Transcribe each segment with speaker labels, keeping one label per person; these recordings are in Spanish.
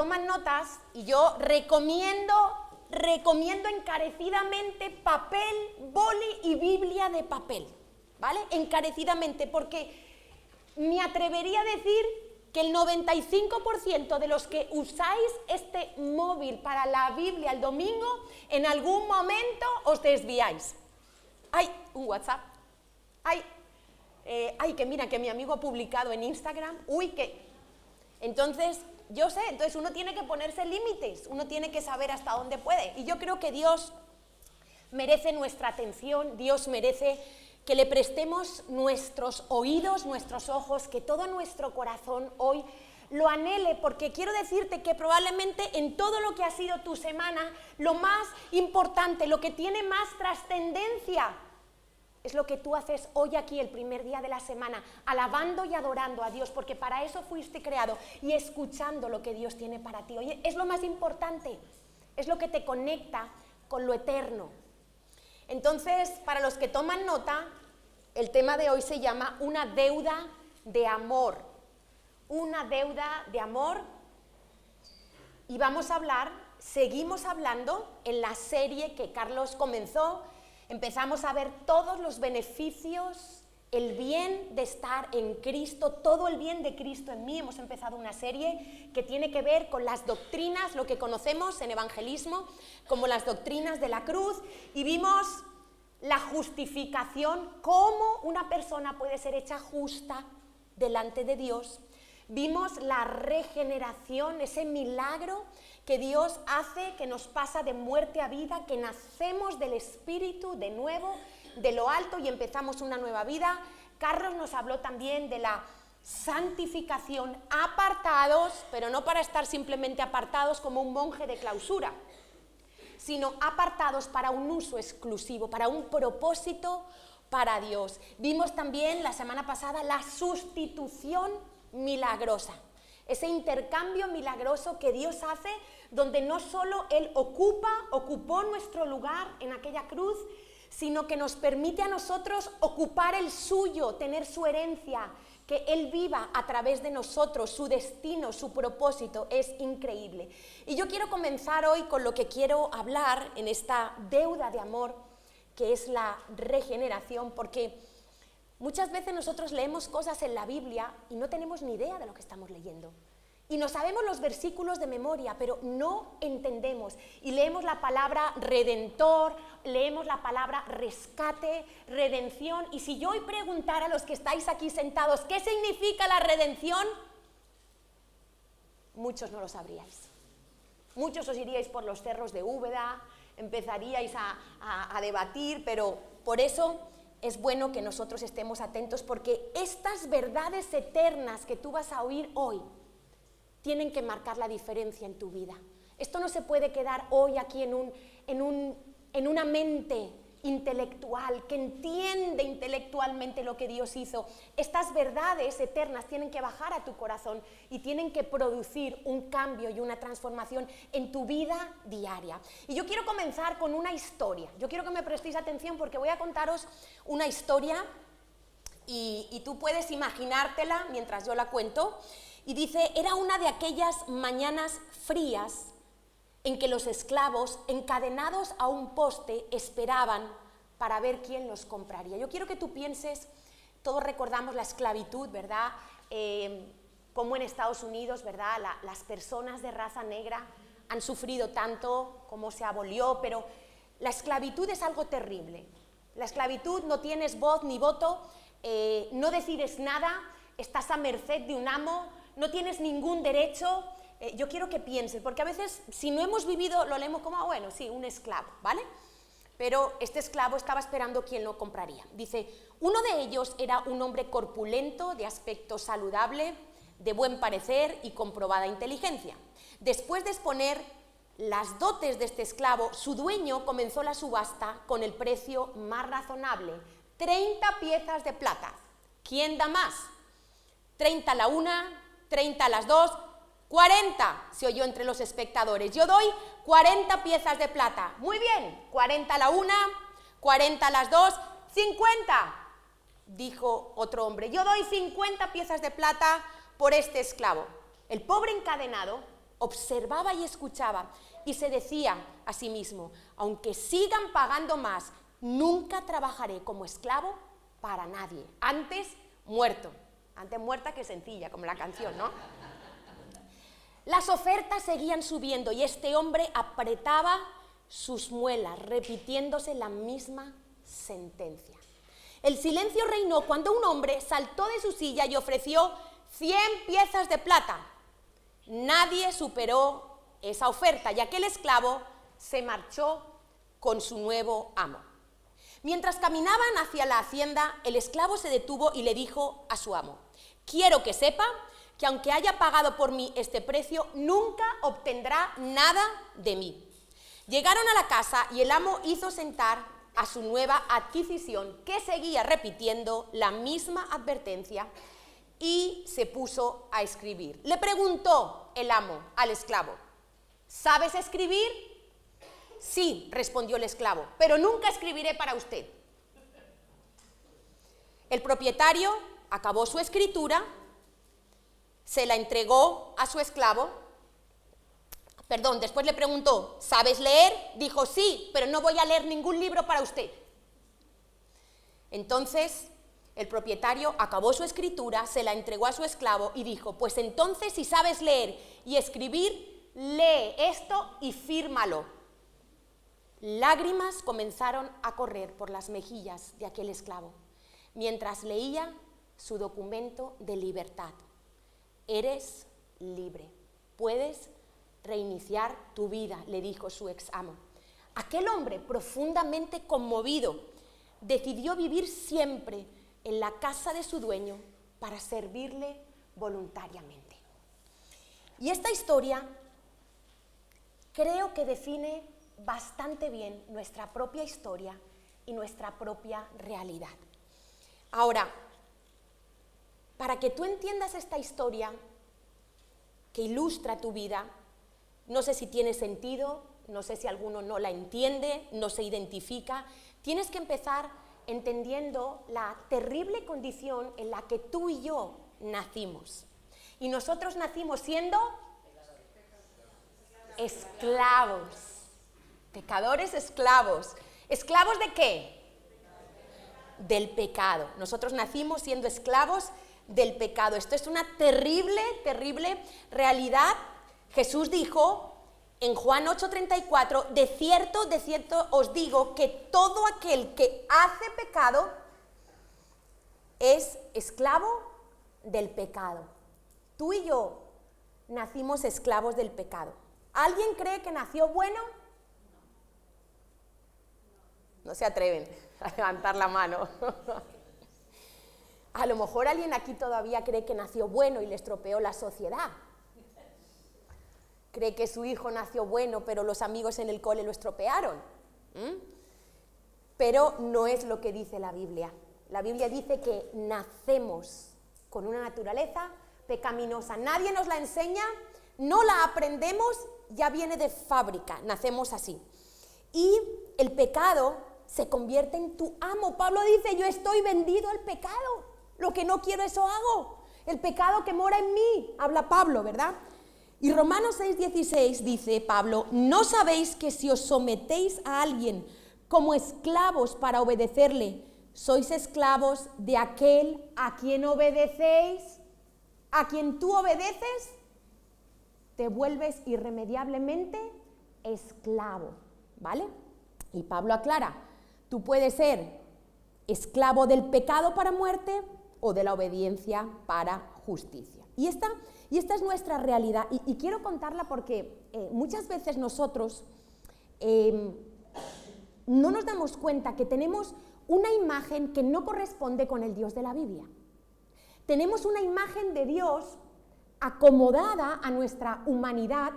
Speaker 1: toman notas, y yo recomiendo encarecidamente papel, boli y Biblia de papel, ¿vale? Encarecidamente, porque me atrevería a decir que el 95% de los que usáis este móvil para la Biblia el domingo, en algún momento os desviáis. ¡Ay, un WhatsApp! ¡Ay, que mira, que mi amigo ha publicado en Instagram! ¡Uy, que! Entonces, yo sé, entonces uno tiene que ponerse límites, uno tiene que saber hasta dónde puede. Y yo creo que Dios merece nuestra atención, Dios merece que le prestemos nuestros oídos, nuestros ojos, que todo nuestro corazón hoy lo anhele, porque quiero decirte que probablemente en todo lo que ha sido tu semana, lo más importante, lo que tiene más trascendencia, es lo que tú haces hoy aquí, el primer día de la semana, alabando y adorando a Dios, porque para eso fuiste creado, y escuchando lo que Dios tiene para ti. Oye, es lo más importante, es lo que te conecta con lo eterno. Entonces, para los que toman nota, el tema de hoy se llama una deuda de amor. Una deuda de amor. Y vamos a hablar, seguimos hablando en la serie que Carlos comenzó. Empezamos a ver todos los beneficios, el bien de estar en Cristo, todo el bien de Cristo en mí. Hemos empezado una serie que tiene que ver con las doctrinas, lo que conocemos en evangelismo, como las doctrinas de la cruz, y vimos la justificación, cómo una persona puede ser hecha justa delante de Dios. Vimos la regeneración, ese milagro que Dios hace, que nos pasa de muerte a vida, que nacemos del Espíritu de nuevo, de lo alto, y empezamos una nueva vida. Carlos nos habló también de la santificación, apartados, pero no para estar simplemente apartados como un monje de clausura, sino apartados para un uso exclusivo, para un propósito para Dios. Vimos también la semana pasada la sustitución milagrosa, ese intercambio milagroso que Dios hace, donde no solo Él ocupó nuestro lugar en aquella cruz, sino que nos permite a nosotros ocupar el suyo, tener su herencia, que Él viva a través de nosotros, su destino, su propósito, es increíble. Y yo quiero comenzar hoy con lo que quiero hablar en esta deuda de amor, que es la regeneración, porque muchas veces nosotros leemos cosas en la Biblia y no tenemos ni idea de lo que estamos leyendo. Y no sabemos los versículos de memoria, pero no entendemos. Y leemos la palabra redentor, leemos la palabra rescate, redención. Y si yo hoy preguntara a los que estáis aquí sentados, ¿qué significa la redención? Muchos no lo sabríais. Muchos os iríais por los cerros de Úbeda, empezaríais a debatir, pero por eso es bueno que nosotros estemos atentos, porque estas verdades eternas que tú vas a oír hoy tienen que marcar la diferencia en tu vida. Esto no se puede quedar hoy aquí en una mente intelectual que entiende intelectualmente lo que Dios hizo. Estas verdades eternas tienen que bajar a tu corazón y tienen que producir un cambio y una transformación en tu vida diaria. Y yo quiero comenzar con una historia. Yo quiero que me prestéis atención, porque voy a contaros una historia y tú puedes imaginártela mientras yo la cuento. Y dice, era una de aquellas mañanas frías en que los esclavos, encadenados a un poste, esperaban para ver quién los compraría. Yo quiero que tú pienses, todos recordamos la esclavitud, ¿verdad? Como en Estados Unidos, ¿verdad? Las personas de raza negra han sufrido tanto, como se abolió, pero la esclavitud es algo terrible. La esclavitud, no tienes voz ni voto, no decides nada, estás a merced de un amo, no tienes ningún derecho. Yo quiero que pienses, porque a veces si no hemos vivido lo leemos como, bueno, sí, un esclavo, ¿vale? Pero este esclavo estaba esperando quién lo compraría. Dice, uno de ellos era un hombre corpulento, de aspecto saludable, de buen parecer y comprobada inteligencia. Después de exponer las dotes de este esclavo, su dueño comenzó la subasta con el precio más razonable, 30 piezas de plata. ¿Quién da más? 30 la una, 30 las dos, 40, se oyó entre los espectadores. Yo doy 40 piezas de plata. Muy bien, 40 la una, 40 las dos, 50, dijo otro hombre. Yo doy 50 piezas de plata por este esclavo. El pobre encadenado observaba y escuchaba y se decía a sí mismo, aunque sigan pagando más, nunca trabajaré como esclavo para nadie. Antes muerto, antes muerta que sencilla, como la canción, ¿no? Las ofertas seguían subiendo y este hombre apretaba sus muelas, repitiéndose la misma sentencia. El silencio reinó cuando un hombre saltó de su silla y ofreció 100 piezas de plata. Nadie superó esa oferta y aquel esclavo se marchó con su nuevo amo. Mientras caminaban hacia la hacienda, el esclavo se detuvo y le dijo a su amo: quiero que sepa que aunque haya pagado por mí este precio, nunca obtendrá nada de mí. Llegaron a la casa y el amo hizo sentar a su nueva adquisición, que seguía repitiendo la misma advertencia, y se puso a escribir. Le preguntó el amo al esclavo: ¿sabes escribir? Sí, respondió el esclavo, pero nunca escribiré para usted. El propietario acabó su escritura, se la entregó a su esclavo. Después le preguntó: ¿sabes leer? Dijo: sí, pero no voy a leer ningún libro para usted. Entonces el propietario acabó su escritura, se la entregó a su esclavo y dijo: pues entonces, si sabes leer y escribir, lee esto y fírmalo. Lágrimas comenzaron a correr por las mejillas de aquel esclavo mientras leía su documento de libertad. Eres libre, puedes reiniciar tu vida, le dijo su ex amo. Aquel hombre, profundamente conmovido, decidió vivir siempre en la casa de su dueño para servirle voluntariamente. Y esta historia creo que define bastante bien nuestra propia historia y nuestra propia realidad. Ahora, para que tú entiendas esta historia que ilustra tu vida, no sé si tiene sentido, no sé si alguno no la entiende, no se identifica, tienes que empezar entendiendo la terrible condición en la que tú y yo nacimos. Y nosotros nacimos siendo esclavos, pecadores esclavos. ¿Esclavos de qué? Del pecado. Nosotros nacimos siendo esclavos del pecado. Esto es una terrible, terrible realidad. Jesús dijo en Juan 8:34, de cierto os digo que todo aquel que hace pecado es esclavo del pecado. Tú y yo nacimos esclavos del pecado. ¿Alguien cree que nació bueno? No se atreven a levantar la mano. A lo mejor alguien aquí todavía cree que nació bueno y le estropeó la sociedad. Cree que su hijo nació bueno, pero los amigos en el cole lo estropearon. Pero no es lo que dice la Biblia. La Biblia dice que nacemos con una naturaleza pecaminosa. Nadie nos la enseña, no la aprendemos, ya viene de fábrica, nacemos así. Y el pecado se convierte en tu amo. Pablo dice: yo estoy vendido al pecado, lo que no quiero eso hago. El pecado que mora en mí, habla Pablo, ¿verdad? Y Romanos 6:16 dice Pablo: ¿no sabéis que si os sometéis a alguien como esclavos para obedecerle, sois esclavos de aquel a quien obedecéis? A quien tú obedeces, te vuelves irremediablemente esclavo, ¿vale? Y Pablo aclara: tú puedes ser esclavo del pecado para muerte o de la obediencia para justicia. Y esta es nuestra realidad, y quiero contarla porque muchas veces nosotros no nos damos cuenta que tenemos una imagen que no corresponde con el Dios de la Biblia. Tenemos una imagen de Dios acomodada a nuestra humanidad,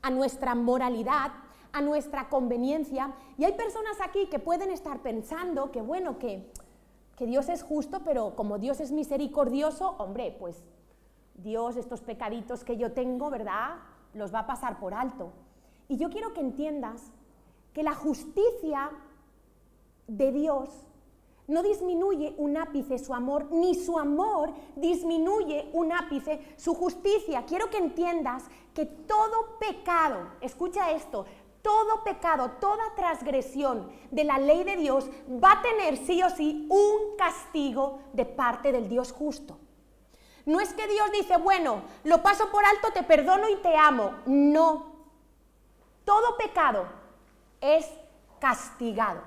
Speaker 1: a nuestra moralidad, a nuestra conveniencia, y hay personas aquí que pueden estar pensando que bueno, que Dios es justo, pero como Dios es misericordioso, hombre, pues Dios estos pecaditos que yo tengo, ¿verdad?, los va a pasar por alto. Y yo quiero que entiendas que la justicia de Dios No disminuye un ápice su amor, ni su amor disminuye un ápice su justicia. Quiero que entiendas que todo pecado, escucha esto, todo pecado, toda transgresión de la ley de Dios va a tener sí o sí un castigo de parte del Dios justo. No es que Dios dice, bueno, lo paso por alto, te perdono y te amo. No. Todo pecado es castigado.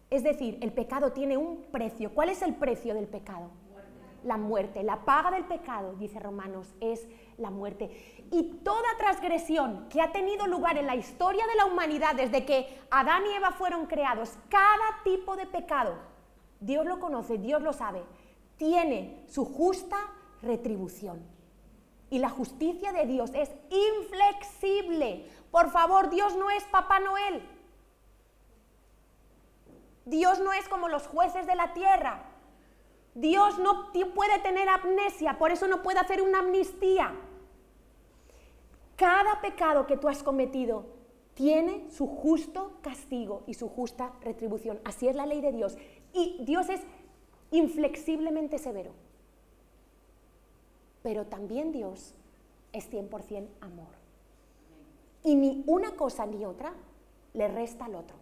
Speaker 1: Es decir, el pecado tiene un precio. ¿Cuál es el precio del pecado? La muerte. La paga del pecado, dice Romanos, es la muerte. Y toda transgresión que ha tenido lugar en la historia de la humanidad desde que Adán y Eva fueron creados, cada tipo de pecado, Dios lo conoce, Dios lo sabe, tiene su justa retribución. Y la justicia de Dios es inflexible. Por favor, Dios no es Papá Noel. Dios no es como los jueces de la tierra. Dios no puede tener amnesia, por eso no puede hacer una amnistía. Cada pecado que tú has cometido tiene su justo castigo y su justa retribución. Así es la ley de Dios. Y Dios es inflexiblemente severo. Pero también Dios es 100% amor. Y ni una cosa ni otra le resta al otro.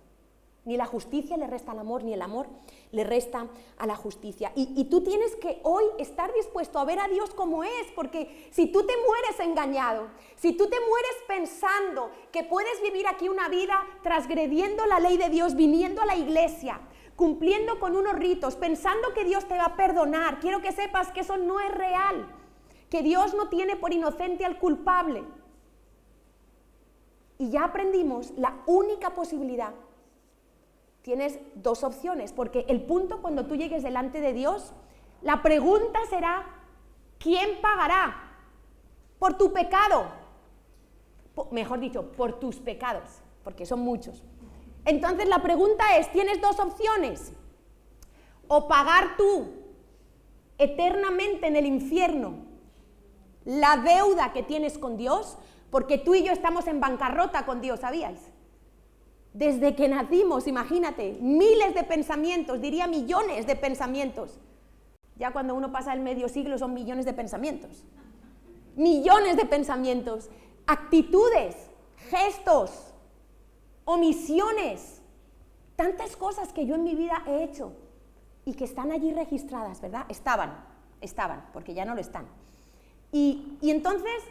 Speaker 1: Ni la justicia le resta al amor, ni el amor le resta a la justicia. Y tú tienes que hoy estar dispuesto a ver a Dios como es, porque si tú te mueres engañado, si tú te mueres pensando que puedes vivir aquí una vida transgrediendo la ley de Dios, viniendo a la iglesia, cumpliendo con unos ritos, pensando que Dios te va a perdonar, quiero que sepas que eso no es real, que Dios no tiene por inocente al culpable. Y ya aprendimos la única posibilidad. Tienes dos opciones, porque el punto cuando tú llegues delante de Dios, la pregunta será, ¿quién pagará por tu pecado? Mejor dicho, por tus pecados, porque son muchos. Entonces la pregunta es, tienes dos opciones, o pagar tú eternamente en el infierno la deuda que tienes con Dios, porque tú y yo estamos en bancarrota con Dios, ¿sabíais? Desde que nacimos, imagínate, miles de pensamientos, diría millones de pensamientos. Ya cuando uno pasa el medio siglo son millones de pensamientos. Millones de pensamientos, actitudes, gestos, omisiones, tantas cosas que yo en mi vida he hecho y que están allí registradas, ¿verdad? Estaban, porque ya no lo están. Y entonces,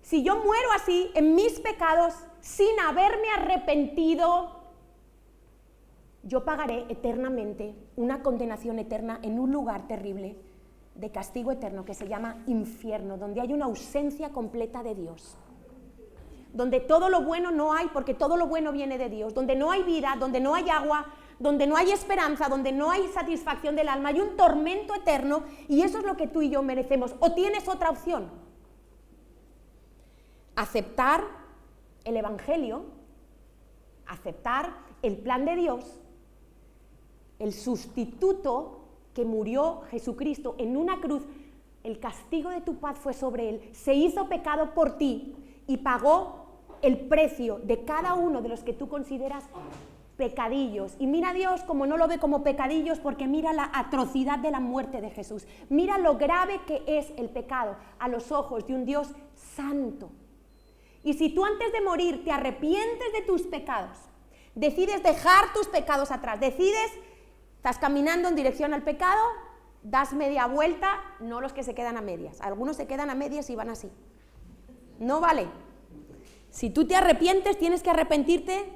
Speaker 1: si yo muero así, en mis pecados, sin haberme arrepentido, yo pagaré eternamente una condenación eterna en un lugar terrible de castigo eterno que se llama infierno, donde hay una ausencia completa de Dios, donde todo lo bueno no hay porque todo lo bueno viene de Dios, donde no hay vida, donde no hay agua, donde no hay esperanza, donde no hay satisfacción del alma, hay un tormento eterno y eso es lo que tú y yo merecemos. O tienes otra opción, aceptar el Evangelio, aceptar el plan de Dios, el sustituto que murió Jesucristo en una cruz, el castigo de tu paz fue sobre él, se hizo pecado por ti y pagó el precio de cada uno de los que tú consideras pecadillos. Y mira a Dios como no lo ve como pecadillos, porque mira la atrocidad de la muerte de Jesús, mira lo grave que es el pecado a los ojos de un Dios santo. Y si tú antes de morir te arrepientes de tus pecados, decides dejar tus pecados atrás, estás caminando en dirección al pecado, das media vuelta, no los que se quedan a medias, algunos se quedan a medias y van así, no vale. Si tú te arrepientes, tienes que arrepentirte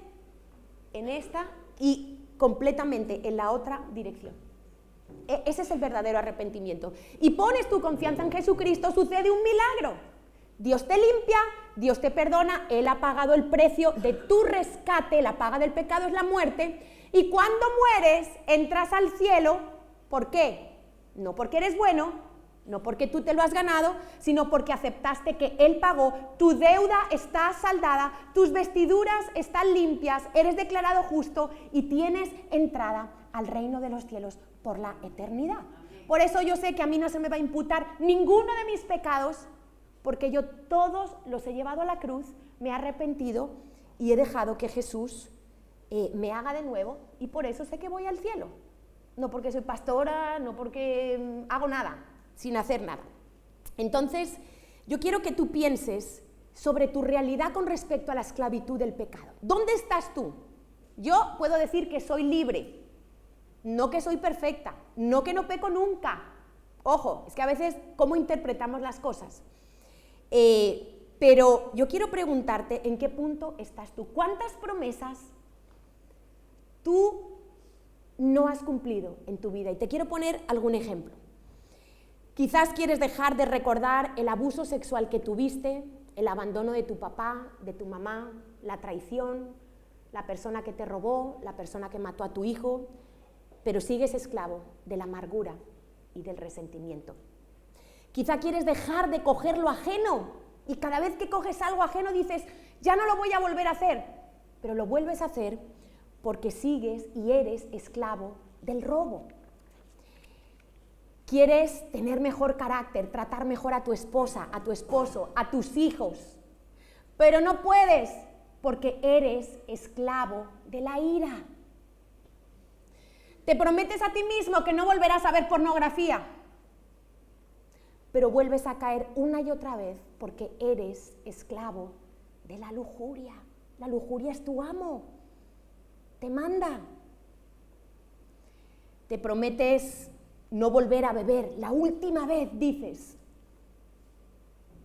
Speaker 1: en esta y completamente en la otra dirección. Ese es el verdadero arrepentimiento. Y pones tu confianza en Jesucristo, sucede un milagro. Dios te limpia, Dios te perdona, Él ha pagado el precio de tu rescate, la paga del pecado es la muerte, y cuando mueres entras al cielo. ¿Por qué? No porque eres bueno, no porque tú te lo has ganado, sino porque aceptaste que Él pagó, tu deuda está saldada, tus vestiduras están limpias, eres declarado justo y tienes entrada al reino de los cielos por la eternidad. Por eso yo sé que a mí no se me va a imputar ninguno de mis pecados, porque yo todos los he llevado a la cruz, me he arrepentido y he dejado que Jesús me haga de nuevo, y por eso sé que voy al cielo. no porque soy pastora, no porque hago nada, sin hacer nada. Entonces, yo quiero que tú pienses sobre tu realidad con respecto a la esclavitud del pecado. ¿Dónde estás tú? Yo puedo decir que soy libre, no que soy perfecta, no que no peco nunca. Ojo, es que a veces cómo interpretamos las cosas. Pero yo quiero preguntarte en qué punto estás tú. ¿Cuántas promesas tú no has cumplido en tu vida? Y te quiero poner algún ejemplo. Quizás quieres dejar de recordar el abuso sexual que tuviste, el abandono de tu papá, de tu mamá, la traición, la persona que te robó, la persona que mató a tu hijo, pero sigues esclavo de la amargura y del resentimiento. Quizá quieres dejar de coger lo ajeno y cada vez que coges algo ajeno dices, ya no lo voy a volver a hacer, pero lo vuelves a hacer porque sigues y eres esclavo del robo. Quieres tener mejor carácter, tratar mejor a tu esposa, a tu esposo, a tus hijos, pero no puedes porque eres esclavo de la ira. Te prometes a ti mismo que no volverás a ver pornografía, pero vuelves a caer una y otra vez porque eres esclavo de la lujuria. La lujuria es tu amo, te manda. Te prometes no volver a beber, la última vez dices,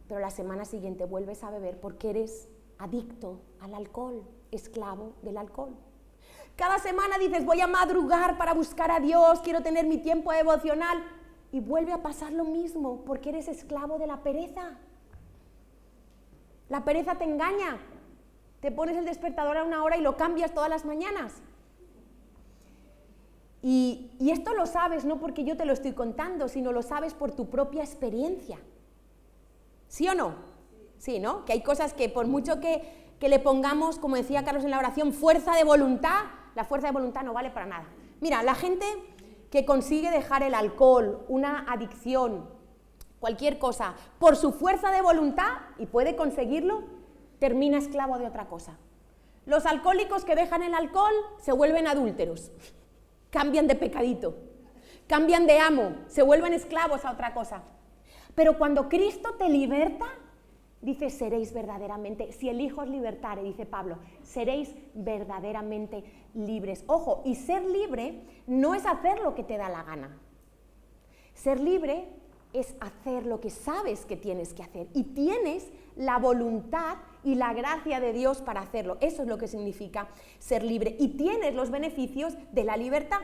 Speaker 1: pero la semana siguiente vuelves a beber porque eres adicto al alcohol, esclavo del alcohol. Cada semana dices, voy a madrugar para buscar a Dios, quiero tener mi tiempo devocional, y vuelve a pasar lo mismo porque eres esclavo de la pereza. La pereza te engaña, te pones el despertador a una hora y lo cambias todas las mañanas. Y esto lo sabes no porque yo te lo estoy contando, sino lo sabes por tu propia experiencia. ¿Sí o no? Sí, ¿no? Que hay cosas que por mucho que le pongamos, como decía Carlos en la oración, fuerza de voluntad, la fuerza de voluntad no vale para nada. Mira, la gente que consigue dejar el alcohol, una adicción, cualquier cosa, por su fuerza de voluntad, y puede conseguirlo, termina esclavo de otra cosa. Los alcohólicos que dejan el alcohol se vuelven adúlteros, cambian de pecadito, cambian de amo, se vuelven esclavos a otra cosa. Pero cuando Cristo te liberta, dice, seréis verdaderamente, si el Hijo os libertare, dice Pablo, seréis verdaderamente libres. Ojo, y ser libre no es hacer lo que te da la gana. Ser libre es hacer lo que sabes que tienes que hacer y tienes la voluntad y la gracia de Dios para hacerlo. Eso es lo que significa ser libre y tienes los beneficios de la libertad.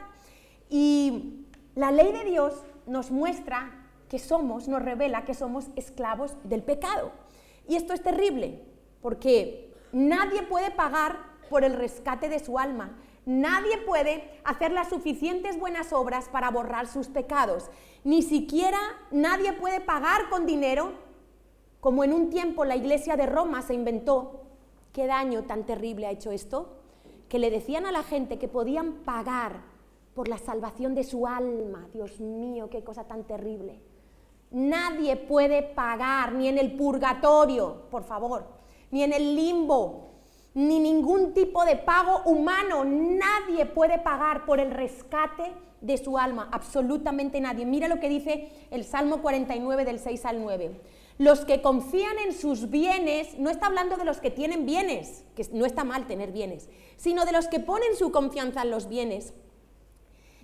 Speaker 1: Y la ley de Dios nos muestra que nos revela que somos esclavos del pecado. Y esto es terrible, porque nadie puede pagar por el rescate de su alma. Nadie puede hacer las suficientes buenas obras para borrar sus pecados. Ni siquiera nadie puede pagar con dinero, como en un tiempo la Iglesia de Roma se inventó. ¿Qué daño tan terrible ha hecho esto? Que le decían a la gente que podían pagar por la salvación de su alma. Dios mío, qué cosa tan terrible. Nadie puede pagar, ni en el purgatorio, por favor, ni en el limbo, ni ningún tipo de pago humano. Nadie puede pagar por el rescate de su alma, absolutamente nadie. Mira lo que dice el Salmo 49 del 6 al 9. Los que confían en sus bienes, no está hablando de los que tienen bienes, que no está mal tener bienes, sino de los que ponen su confianza en los bienes.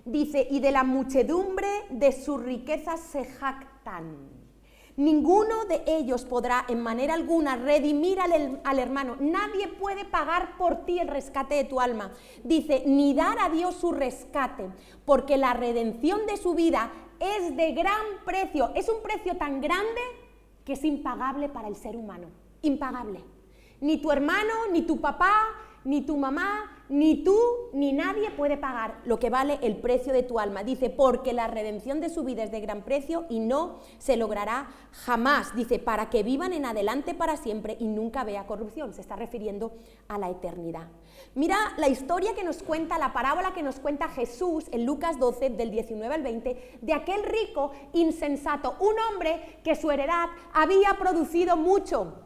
Speaker 1: Dice, y de la muchedumbre de sus riquezas se jactan. Ninguno de ellos podrá en manera alguna redimir al hermano. Nadie puede pagar por ti el rescate de tu alma. Dice, ni dar a Dios su rescate, porque la redención de su vida es de gran precio. Es un precio tan grande que es impagable para el ser humano. Impagable. Ni tu hermano, ni tu papá, ni tu mamá, ni tú, ni nadie puede pagar lo que vale el precio de tu alma. Dice, porque la redención de su vida es de gran precio y no se logrará jamás. Dice, para que vivan en adelante para siempre y nunca vea corrupción. Se está refiriendo a la eternidad. Mira la historia que nos cuenta, la parábola que nos cuenta Jesús en Lucas 12, del 19 al 20, de aquel rico insensato, un hombre que su heredad había producido mucho.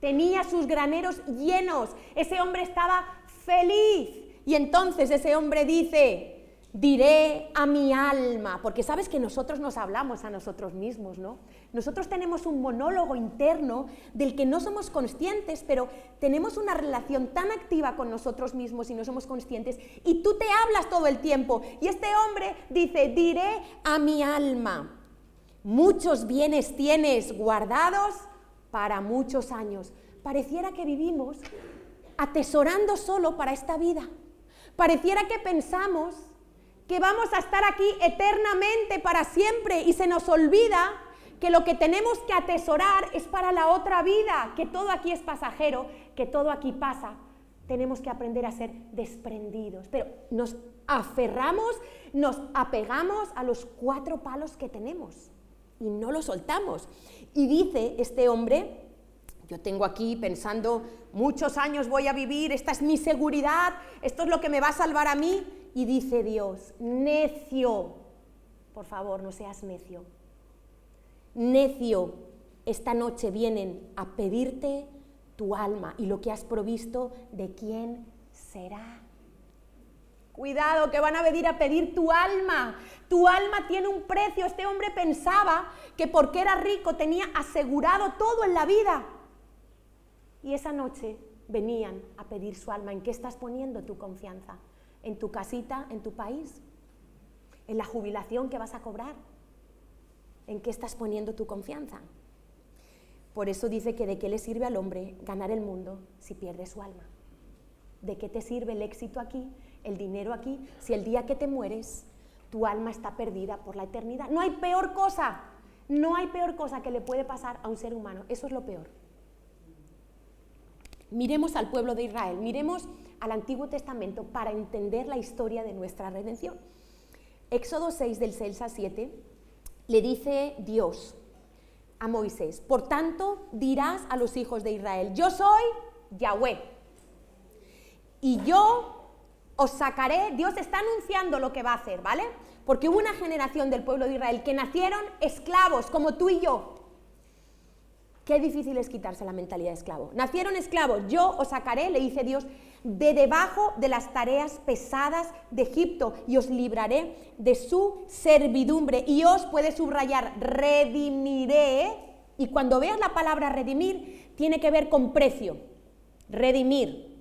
Speaker 1: Tenía sus graneros llenos, ese hombre estaba feliz y entonces ese hombre dice, diré a mi alma, porque sabes que nosotros nos hablamos a nosotros mismos, ¿no? Nosotros tenemos un monólogo interno del que no somos conscientes, pero tenemos una relación tan activa con nosotros mismos y no somos conscientes, y tú te hablas todo el tiempo. Y este hombre dice, diré a mi alma, muchos bienes tienes guardados para muchos años. Pareciera que vivimos atesorando solo para esta vida. Pareciera que pensamos que vamos a estar aquí eternamente, para siempre, y se nos olvida que lo que tenemos que atesorar es para la otra vida, que todo aquí es pasajero, que todo aquí pasa. Tenemos que aprender a ser desprendidos, pero nos aferramos, nos apegamos a los 4 palos que tenemos y no los soltamos. Y dice este hombre, yo tengo aquí pensando, muchos años voy a vivir, esta es mi seguridad, esto es lo que me va a salvar a mí. Y dice Dios, necio, por favor, no seas necio. Necio, esta noche vienen a pedirte tu alma y lo que has provisto, ¿de quién será? Cuidado, que van a venir a pedir tu alma. Tu alma tiene un precio. Este hombre pensaba que porque era rico tenía asegurado todo en la vida. Y esa noche venían a pedir su alma. ¿En qué estás poniendo tu confianza? ¿En tu casita, en tu país? ¿En la jubilación que vas a cobrar? ¿En qué estás poniendo tu confianza? Por eso dice que de qué le sirve al hombre ganar el mundo si pierde su alma. ¿De qué te sirve el éxito aquí, el dinero aquí, si el día que te mueres tu alma está perdida por la eternidad? No hay peor cosa que le puede pasar a un ser humano. Eso es lo peor. Miremos al pueblo de Israel, miremos al Antiguo Testamento para entender la historia de nuestra redención. Éxodo 6, del 6 al 7, le dice Dios a Moisés, por tanto dirás a los hijos de Israel, yo soy Yahweh, y yo os sacaré. Dios está anunciando lo que va a hacer, ¿vale? Porque hubo una generación del pueblo de Israel que nacieron esclavos, como tú y yo. Qué difícil es quitarse la mentalidad de esclavo. Nacieron esclavos, yo os sacaré, le dice Dios, de debajo de las tareas pesadas de Egipto y os libraré de su servidumbre. Y os, puede subrayar, redimiré. Y cuando veas la palabra redimir, tiene que ver con precio. Redimir,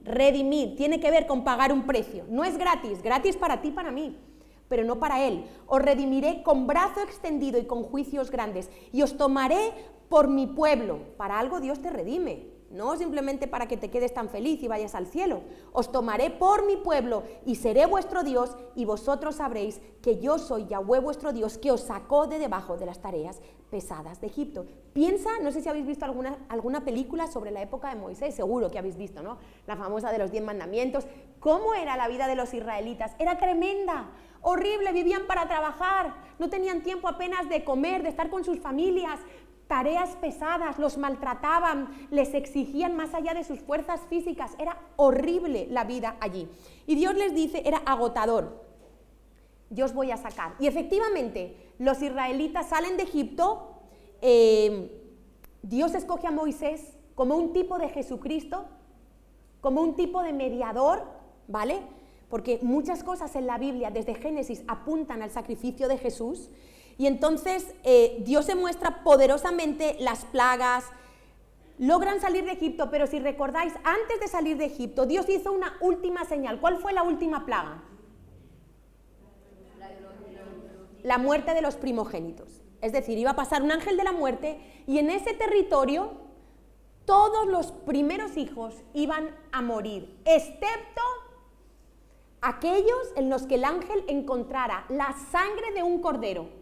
Speaker 1: tiene que ver con pagar un precio. No es gratis, gratis para ti, para mí, pero no para él. Os redimiré con brazo extendido y con juicios grandes. Y os tomaré por mi pueblo. Para algo Dios te redime, no simplemente para que te quedes tan feliz y vayas al cielo. Os tomaré por mi pueblo y seré vuestro Dios, y vosotros sabréis que yo soy Yahweh vuestro Dios, que os sacó de debajo de las tareas pesadas de Egipto. Piensa, no sé si habéis visto alguna película sobre la época de Moisés, seguro que habéis visto, ¿no? La famosa de los 10 mandamientos. ¿Cómo era la vida de los israelitas? Era tremenda, horrible, vivían para trabajar, no tenían tiempo apenas de comer, de estar con sus familias. Tareas pesadas, los maltrataban, les exigían más allá de sus fuerzas físicas. Era horrible la vida allí. Y Dios les dice, era agotador. Yo os voy a sacar. Y efectivamente, los israelitas salen de Egipto. Dios escoge a Moisés como un tipo de Jesucristo, como un tipo de mediador, ¿vale? Porque muchas cosas en la Biblia, desde Génesis, apuntan al sacrificio de Jesús. Y entonces Dios se muestra poderosamente, las plagas, logran salir de Egipto, pero si recordáis, antes de salir de Egipto, Dios hizo una última señal. ¿Cuál fue la última plaga? La muerte de los primogénitos. Es decir, iba a pasar un ángel de la muerte y en ese territorio todos los primeros hijos iban a morir, excepto aquellos en los que el ángel encontrara la sangre de un cordero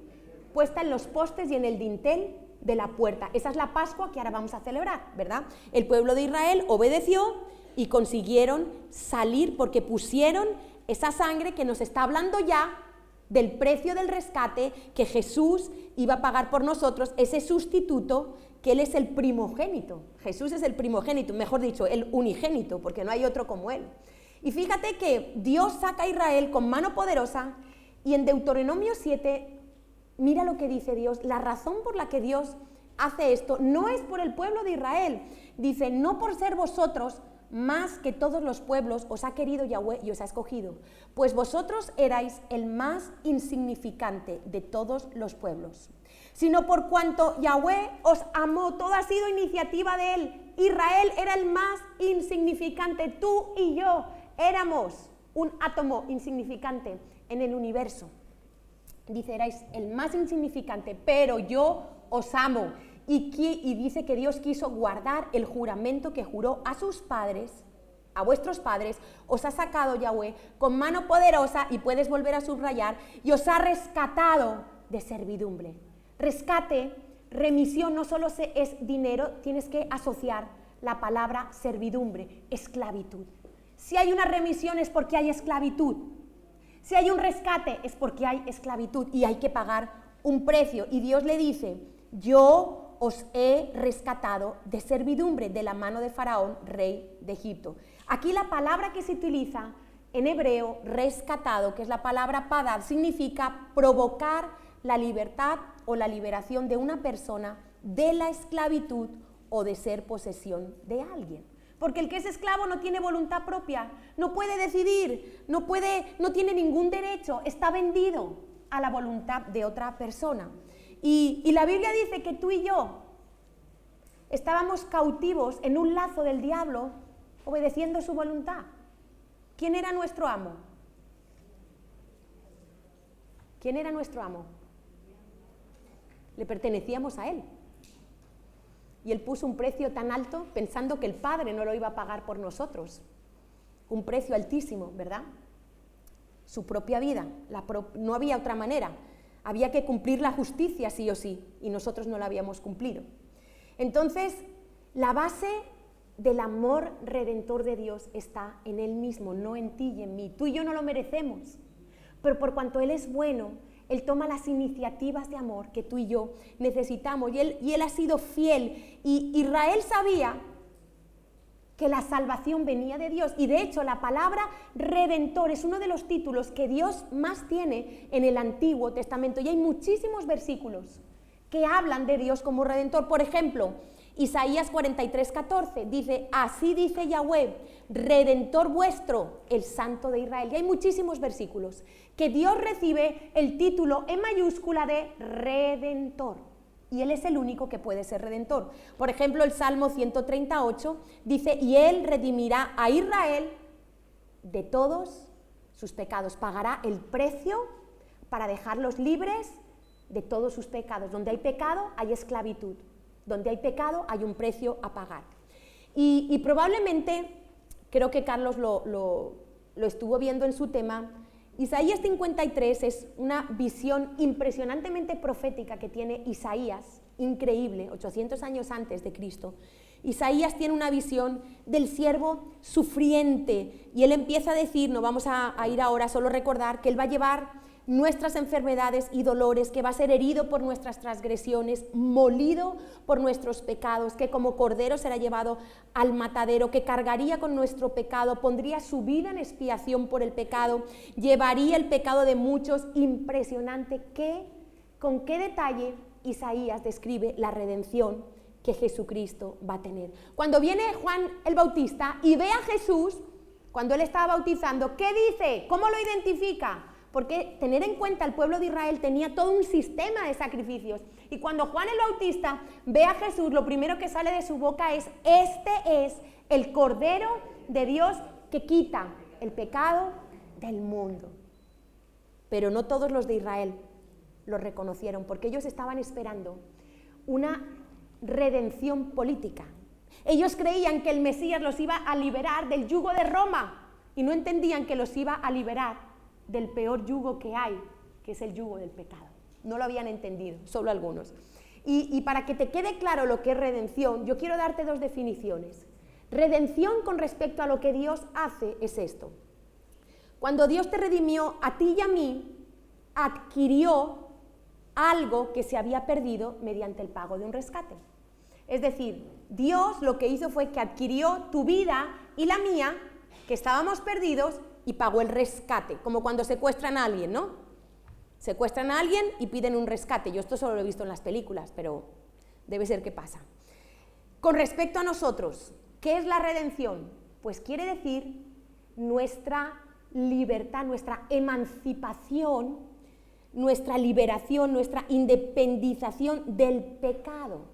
Speaker 1: puesta en los postes y en el dintel de la puerta. Esa es la Pascua que ahora vamos a celebrar, ¿verdad? El pueblo de Israel obedeció y consiguieron salir porque pusieron esa sangre que nos está hablando ya del precio del rescate que Jesús iba a pagar por nosotros, ese sustituto, que Él es el primogénito. Jesús es el primogénito, mejor dicho, el unigénito, porque no hay otro como Él. Y fíjate que Dios saca a Israel con mano poderosa, y en Deuteronomio 7, mira lo que dice Dios. La razón por la que Dios hace esto no es por el pueblo de Israel. Dice, no por ser vosotros más que todos los pueblos os ha querido Yahweh y os ha escogido, pues vosotros erais el más insignificante de todos los pueblos. Sino por cuanto Yahweh os amó, todo ha sido iniciativa de Él. Israel era el más insignificante, tú y yo éramos un átomo insignificante en el universo. Dice, erais el más insignificante, pero yo os amo. Y dice que Dios quiso guardar el juramento que juró a sus padres, a vuestros padres, os ha sacado Yahweh con mano poderosa, y puedes volver a subrayar, y os ha rescatado de servidumbre. Rescate, remisión, no solo es dinero, tienes que asociar la palabra servidumbre, esclavitud. Si hay una remisión es porque hay esclavitud. Si hay un rescate es porque hay esclavitud y hay que pagar un precio. Y Dios le dice, yo os he rescatado de servidumbre de la mano de Faraón, rey de Egipto. Aquí la palabra que se utiliza en hebreo, rescatado, que es la palabra padad, significa provocar la libertad o la liberación de una persona de la esclavitud o de ser posesión de alguien. Porque el que es esclavo no tiene voluntad propia, no puede decidir, no tiene ningún derecho, está vendido a la voluntad de otra persona. Y la Biblia dice que tú y yo estábamos cautivos en un lazo del diablo, obedeciendo su voluntad. ¿Quién era nuestro amo? ¿Quién era nuestro amo? Le pertenecíamos a él. Y él puso un precio tan alto pensando que el Padre no lo iba a pagar por nosotros. Un precio altísimo, ¿verdad? Su propia vida. No había otra manera. Había que cumplir la justicia sí o sí, y nosotros no la habíamos cumplido. Entonces, la base del amor redentor de Dios está en Él mismo, no en ti y en mí. Tú y yo no lo merecemos, pero por cuanto Él es bueno, Él toma las iniciativas de amor que tú y yo necesitamos, y Él ha sido fiel. Y Israel sabía que la salvación venía de Dios, y de hecho la palabra redentor es uno de los títulos que Dios más tiene en el Antiguo Testamento, y hay muchísimos versículos que hablan de Dios como redentor. Por ejemplo, Isaías 43:14 dice, así dice Yahweh, redentor vuestro, el Santo de Israel. Y hay muchísimos versículos que Dios recibe el título en mayúscula de redentor, y Él es el único que puede ser redentor. Por ejemplo, el Salmo 138 dice, y Él redimirá a Israel de todos sus pecados, pagará el precio para dejarlos libres de todos sus pecados. Donde hay pecado hay esclavitud, donde hay pecado hay un precio a pagar. Y probablemente, creo que Carlos lo estuvo viendo en su tema, Isaías 53 es una visión impresionantemente profética que tiene Isaías, increíble, 800 años antes de Cristo. Isaías tiene una visión del siervo sufriente, y él empieza a decir, no vamos a ir ahora, solo recordar que él va a llevar nuestras enfermedades y dolores, que va a ser herido por nuestras transgresiones, molido por nuestros pecados, que como cordero será llevado al matadero, que cargaría con nuestro pecado, pondría su vida en expiación por el pecado, llevaría el pecado de muchos. Impresionante. ¿Con qué detalle Isaías describe la redención que Jesucristo va a tener? Cuando viene Juan el Bautista y ve a Jesús, cuando él estaba bautizando, ¿qué dice? ¿Cómo lo identifica? Porque tener en cuenta, el pueblo de Israel tenía todo un sistema de sacrificios, y cuando Juan el Bautista ve a Jesús, lo primero que sale de su boca es, este es el Cordero de Dios que quita el pecado del mundo. Pero no todos los de Israel lo reconocieron, porque ellos estaban esperando una redención política. Ellos creían que el Mesías los iba a liberar del yugo de Roma, y no entendían que los iba a liberar del peor yugo que hay, que es el yugo del pecado. No lo habían entendido, solo algunos. Y para que te quede claro lo que es redención, yo quiero darte dos definiciones. Redención con respecto a lo que Dios hace es esto. Cuando Dios te redimió a ti y a mí, adquirió algo que se había perdido mediante el pago de un rescate. Es decir, Dios lo que hizo fue que adquirió tu vida y la mía, que estábamos perdidos, y pagó el rescate, como cuando secuestran a alguien, ¿no? Secuestran a alguien y piden un rescate. Yo esto solo lo he visto en las películas, pero debe ser que pasa. Con respecto a nosotros, ¿qué es la redención? Pues quiere decir nuestra libertad, nuestra emancipación, nuestra liberación, nuestra independización del pecado.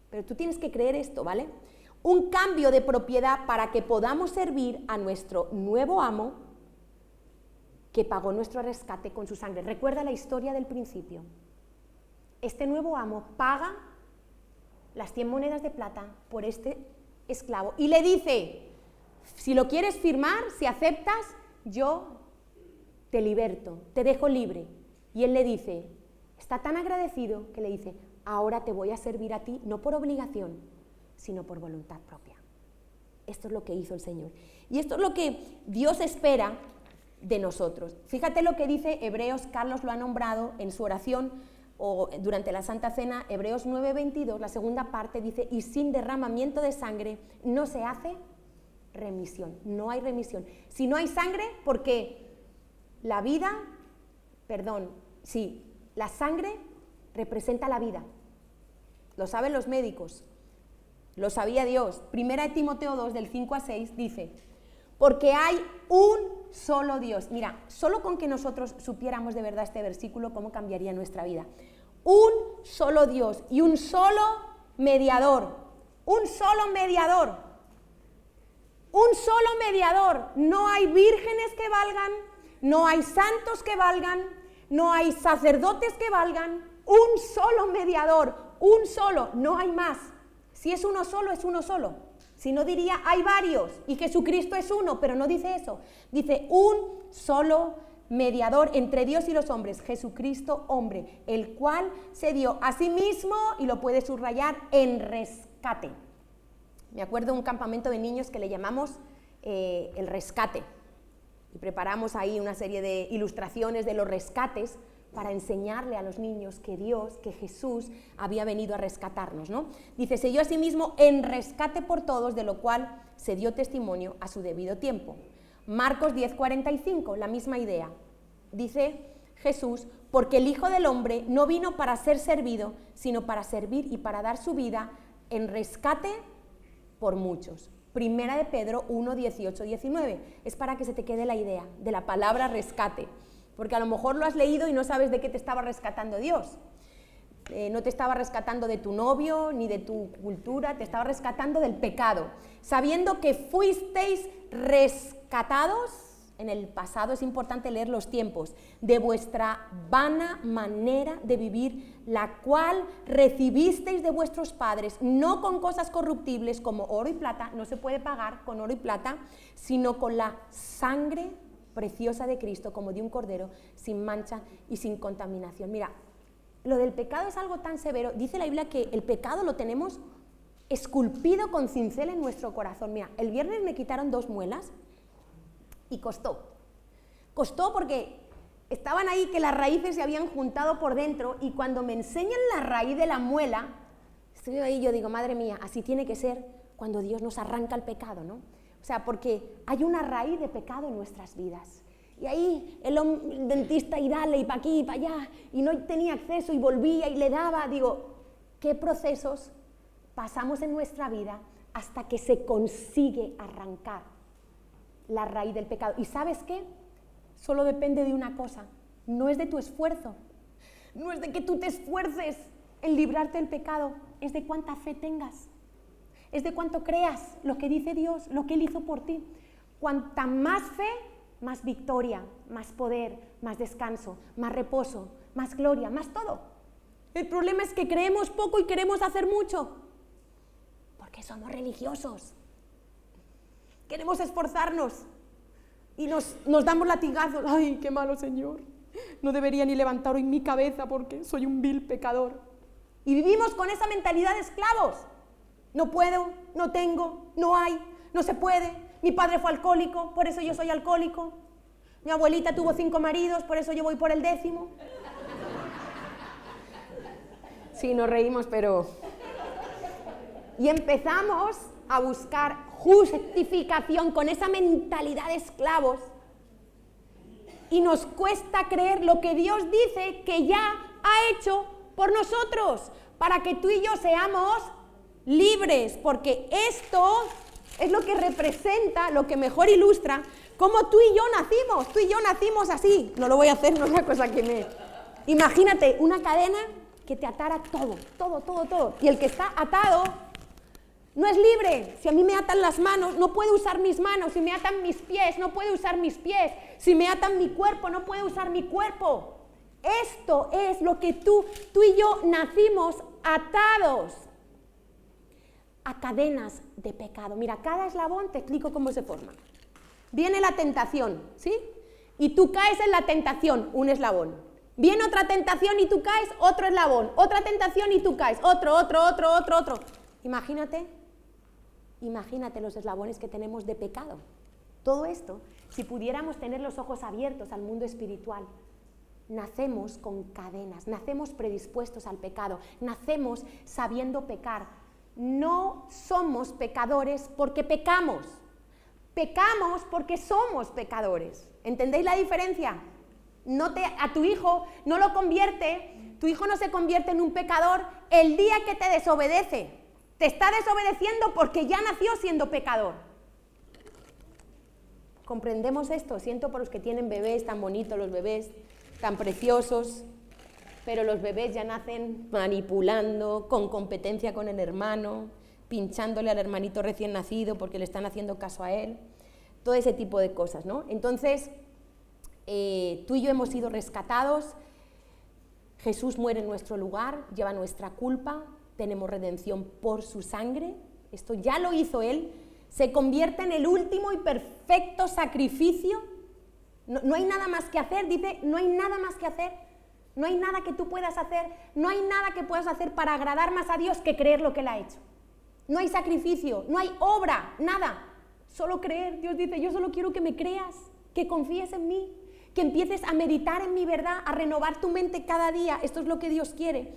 Speaker 1: Pero tú tienes que creer esto, ¿vale? Un cambio de propiedad para que podamos servir a nuestro nuevo amo que pagó nuestro rescate con su sangre. Recuerda la historia del principio. Este nuevo amo paga las 100 monedas de plata por este esclavo y le dice, si lo quieres firmar, si aceptas, yo te liberto, te dejo libre. Y él le dice, está tan agradecido que le dice, ahora te voy a servir a ti, no por obligación, sino por voluntad propia. Esto es lo que hizo el Señor. Y esto es lo que Dios espera de nosotros. Fíjate lo que dice Hebreos, Carlos lo ha nombrado en su oración o durante la Santa Cena, Hebreos 9:22, la segunda parte dice, y sin derramamiento de sangre no se hace remisión, no hay remisión. Si no hay sangre, porque la vida, la sangre representa la vida. Lo saben los médicos, lo sabía Dios. Primera de Timoteo 2, del 5 a 6, dice, porque hay un solo Dios. Mira, solo con que nosotros supiéramos de verdad este versículo, cómo cambiaría nuestra vida. Un solo Dios y un solo mediador. Un solo mediador. Un solo mediador. No hay vírgenes que valgan, no hay santos que valgan, no hay sacerdotes que valgan. Un solo mediador, un solo, no hay más. Si es uno solo, es uno solo. Si no diría, hay varios, y Jesucristo es uno, pero no dice eso. Dice, un solo mediador entre Dios y los hombres, Jesucristo hombre, el cual se dio a sí mismo, y lo puede subrayar, en rescate. Me acuerdo de un campamento de niños que le llamamos el rescate, y preparamos ahí una serie de ilustraciones de los rescates, para enseñarle a los niños que Dios, que Jesús había venido a rescatarnos, ¿no? Dice, se dio a sí mismo en rescate por todos, de lo cual se dio testimonio a su debido tiempo. Marcos 10:45, la misma idea. Dice Jesús, porque el Hijo del Hombre no vino para ser servido, sino para servir y para dar su vida en rescate por muchos. Primera de Pedro 1:18-19. Es para que se te quede la idea de la palabra rescate. Porque a lo mejor lo has leído y no sabes de qué te estaba rescatando Dios. No te estaba rescatando de tu novio ni de tu cultura, te estaba rescatando del pecado. Sabiendo que fuisteis rescatados, en el pasado es importante leer los tiempos, de vuestra vana manera de vivir, la cual recibisteis de vuestros padres, no con cosas corruptibles como oro y plata, no se puede pagar con oro y plata, sino con la sangre preciosa de Cristo, como de un cordero, sin mancha y sin contaminación. Mira, lo del pecado es algo tan severo. Dice la Biblia que el pecado lo tenemos esculpido con cincel en nuestro corazón. Mira, el viernes me quitaron 2 muelas y costó. Costó porque estaban ahí que las raíces se habían juntado por dentro, y cuando me enseñan la raíz de la muela, estoy ahí, yo digo, madre mía, así tiene que ser cuando Dios nos arranca el pecado, ¿no? O sea, porque hay una raíz de pecado en nuestras vidas. Y ahí el dentista y dale, y para aquí, y para allá, y no tenía acceso, y volvía, y le daba. Digo, ¿qué procesos pasamos en nuestra vida hasta que se consigue arrancar la raíz del pecado? ¿Y sabes qué? Solo depende de una cosa, no es de tu esfuerzo, no es de que tú te esfuerces en librarte del pecado, es de cuánta fe tengas. Es de cuánto creas lo que dice Dios, lo que Él hizo por ti. Cuanta más fe, más victoria, más poder, más descanso, más reposo, más gloria, más todo. El problema es que creemos poco y queremos hacer mucho, porque somos religiosos. Queremos esforzarnos y nos damos latigazos. ¡Ay, qué malo, Señor! No debería ni levantar hoy mi cabeza porque soy un vil pecador. Y vivimos con esa mentalidad de esclavos. No puedo, no tengo, no hay, no se puede. Mi padre fue alcohólico, por eso yo soy alcohólico. Mi abuelita tuvo 5 maridos, por eso yo voy por el 10º. Sí, nos reímos, pero... Y empezamos a buscar justificación con esa mentalidad de esclavos. Y nos cuesta creer lo que Dios dice que ya ha hecho por nosotros, para que tú y yo seamos libres, porque esto Es lo que representa, lo que mejor ilustra cómo tú y yo nacimos. Tú y yo nacimos así. No lo voy a hacer, no es una cosa que me... Imagínate una cadena que te atara todo. Y el que está atado no es libre. Si a mí me atan las manos, no puedo usar mis manos. Si me atan mis pies, no puedo usar mis pies. Si me atan mi cuerpo, no puedo usar mi cuerpo. Esto es lo que tú y yo nacimos atados a cadenas de pecado. Mira, cada eslabón te explico cómo se forma. Viene la tentación, ¿sí? Y tú caes en la tentación, un eslabón. Viene otra tentación y tú caes, otro eslabón. Otra tentación y tú caes, otro. Imagínate los eslabones que tenemos de pecado. Todo esto, si pudiéramos tener los ojos abiertos al mundo espiritual, nacemos con cadenas, nacemos predispuestos al pecado, nacemos sabiendo pecar. No somos pecadores porque pecamos. Pecamos porque somos pecadores. ¿Entendéis la diferencia? A tu hijo no lo convierte, tu hijo no se convierte en un pecador el día que te desobedece. Te está desobedeciendo porque ya nació siendo pecador. ¿Comprendemos esto? Siento por los que tienen bebés tan bonitos, los bebés tan preciosos, pero los bebés ya nacen manipulando, con competencia con el hermano, pinchándole al hermanito recién nacido porque le están haciendo caso a él, todo ese tipo de cosas, ¿no? Entonces, tú y yo hemos sido rescatados, Jesús muere en nuestro lugar, lleva nuestra culpa, tenemos redención por su sangre, esto ya lo hizo Él, se convierte en el último y perfecto sacrificio. No hay nada más que hacer, dice, no hay nada más que hacer, no hay nada que tú puedas hacer, no hay nada que puedas hacer para agradar más a Dios que creer lo que Él ha hecho. No hay sacrificio, no hay obra, nada, solo creer. Dios dice, yo solo quiero que me creas, que confíes en mí, que empieces a meditar en mi verdad, a renovar tu mente cada día, esto es lo que Dios quiere.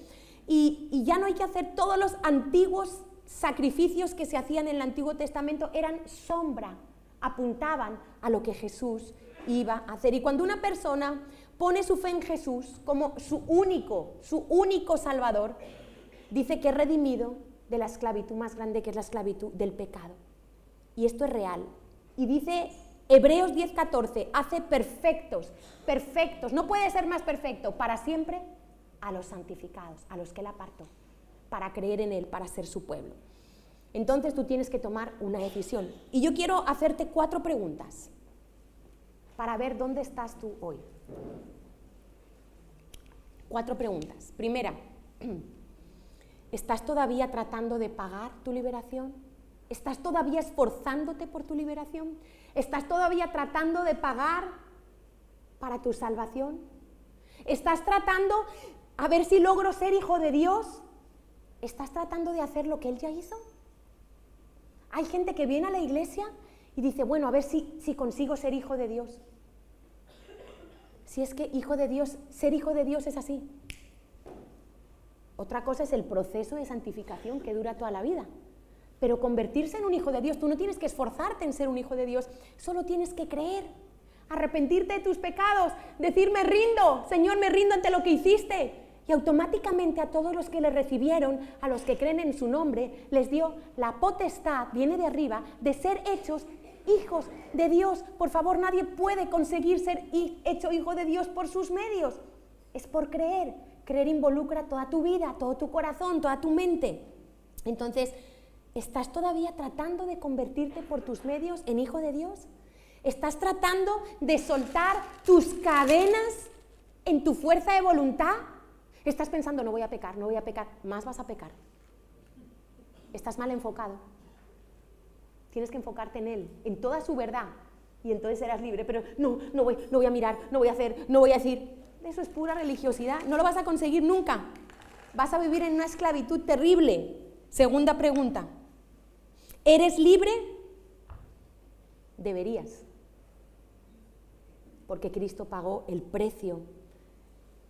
Speaker 1: Y ya no hay que hacer todos los antiguos sacrificios que se hacían en el Antiguo Testamento, eran sombra, apuntaban a lo que Jesús iba a hacer. Y cuando una persona pone su fe en Jesús como su único Salvador, dice que es redimido de la esclavitud más grande, que es la esclavitud del pecado. Y esto es real. Y dice Hebreos 10:14, hace perfectos, no puede ser más perfecto, para siempre a los santificados, a los que Él apartó, para creer en Él, para ser su pueblo. Entonces tú tienes que tomar una decisión. Y yo quiero hacerte 4 preguntas para ver dónde estás tú hoy. 4 preguntas. Primera, ¿estás todavía tratando de pagar tu liberación? ¿Estás todavía esforzándote por tu liberación? ¿Estás todavía tratando de pagar para tu salvación? ¿Estás tratando a ver si logro ser hijo de Dios? ¿Estás tratando de hacer lo que Él ya hizo? Hay gente que viene a la iglesia y dice, bueno, a ver si consigo ser hijo de Dios. Si es que ser hijo de Dios es así. Otra cosa es el proceso de santificación que dura toda la vida. Pero convertirse en un hijo de Dios, tú no tienes que esforzarte en ser un hijo de Dios, solo tienes que creer, arrepentirte de tus pecados, decir me rindo, Señor, me rindo ante lo que hiciste. Y automáticamente a todos los que le recibieron, a los que creen en su nombre, les dio la potestad, viene de arriba, de ser hechos hijos de Dios. Por favor, nadie puede conseguir ser hecho hijo de Dios por sus medios. Es por creer. Creer involucra toda tu vida, todo tu corazón, toda tu mente. Entonces, ¿estás todavía tratando de convertirte por tus medios en hijo de Dios? ¿Estás tratando de soltar tus cadenas en tu fuerza de voluntad? Estás pensando, no voy a pecar, más vas a pecar. Estás mal enfocado. Tienes que enfocarte en Él, en toda su verdad, y entonces serás libre. Pero no voy a mirar, no voy a hacer, no voy a decir. Eso es pura religiosidad, no lo vas a conseguir nunca. Vas a vivir en una esclavitud terrible. Segunda pregunta, ¿eres libre? Deberías, porque Cristo pagó el precio